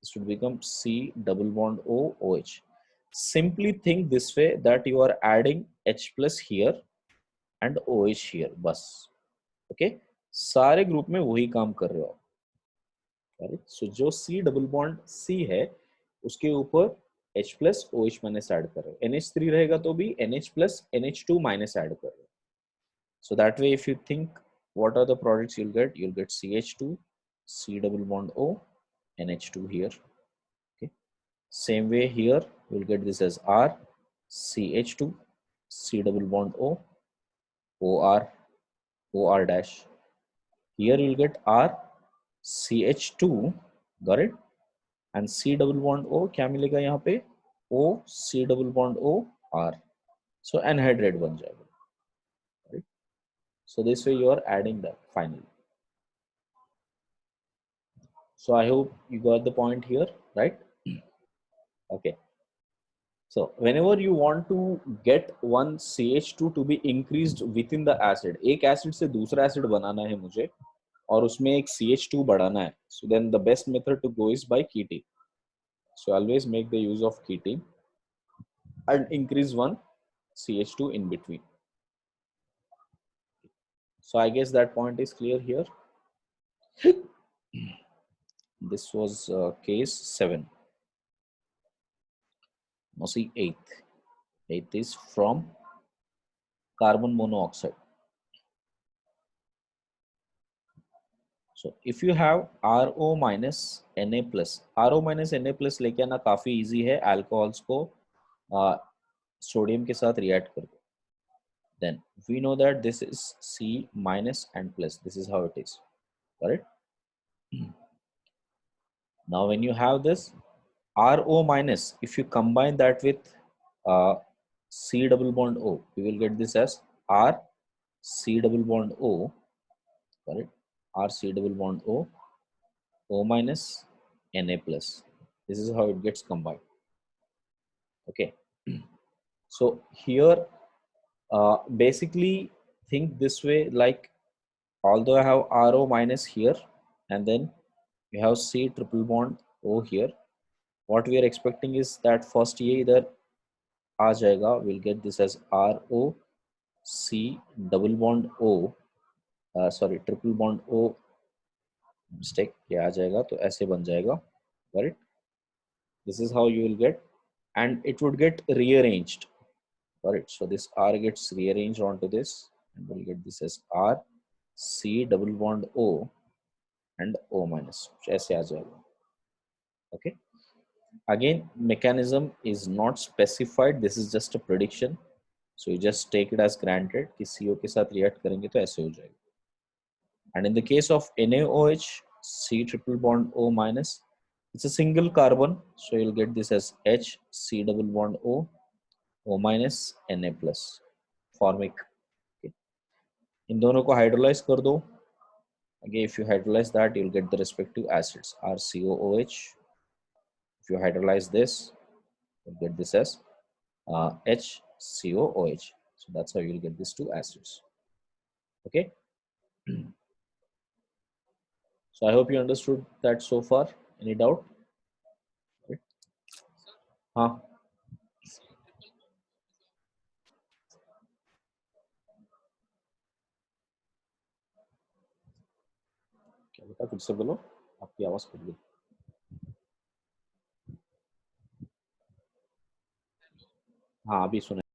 This will become C double bond O OH. Simply think this way, that you are adding H plus here and OH here, बस. Okay. सारे group में वही काम कर रहे हो. सो जो C double bond C है उसके ऊपर H plus OH minus add कर रहे हो. NH3 रहेगा तो भी NH plus NH2 minus add कर रहे हो. So that way, if you think what are the products you'll get CH2, C double bond O, NH2 here. Okay. Same way here, you'll get this as R, CH2, C double bond O, OR, OR dash. Here you'll get R, CH2, got it? And C double bond O, क्या मिलेगा यहाँ पे? O, C double bond O, R. So anhydride बन जाएगा. Right? So this way you are adding that finally. So I hope you got the point here, right? Okay. So whenever you want to get one CH2 to be increased within the acid, एक acid से दूसरा acid बनाना है मुझे और उसमें एक CH2 बढ़ाना है, so then the best method to go is by ketene. So always make the use of ketene and increase one CH2 in between. So I guess that point is clear here. This was case 7. Now see 8th. 8th is from carbon monoxide. So if you have RO minus Na plus, RO minus Na plus लेके आना काफी easy है. Alcohols को sodium के साथ react कर दो. Then we know that this is C minus and plus. This is how it is. Correct? Now when you have this RO minus, if you combine that with C double bond O, you will get this as R C double bond O. Correct? R C double bond O, O minus Na plus. This is how it gets combined. Okay. So here, basically think this way, like although I have RO minus here and then you have C triple bond O here, what we are expecting is that first ये इधर आ जाएगा, we'll get this as RO C double bond O, sorry triple bond O, mistake ये आ जाएगा तो ऐसे बन जाएगा. Got it? This is how you will get, and it would get rearranged. Got it? So this R gets rearranged onto this and we'll get this as R C double bond O and O minus. ऐसे आ जाएगा. Okay. Again, mechanism is not specified. This is just a prediction. So you just take it as granted कि CO के साथ react करेंगे तो ऐसे हो जाएगा. And in the case of NaOH, C triple bond O minus, it's a single carbon. So you'll get this as H C double bond O, O minus Na plus, formic. Okay. इन दोनों को hydrolyze कर दो. Again, if you hydrolyze that, you'll get the respective acids RCOOH. If you hydrolyze this, you'll get this as HCOOH. So that's how you'll get these two acids. Okay. So I hope you understood that so far. Any doubt? हाँ. क्या बेटा फिर से बोलो, आपकी आवाज cut गई. हाँ अभी सुना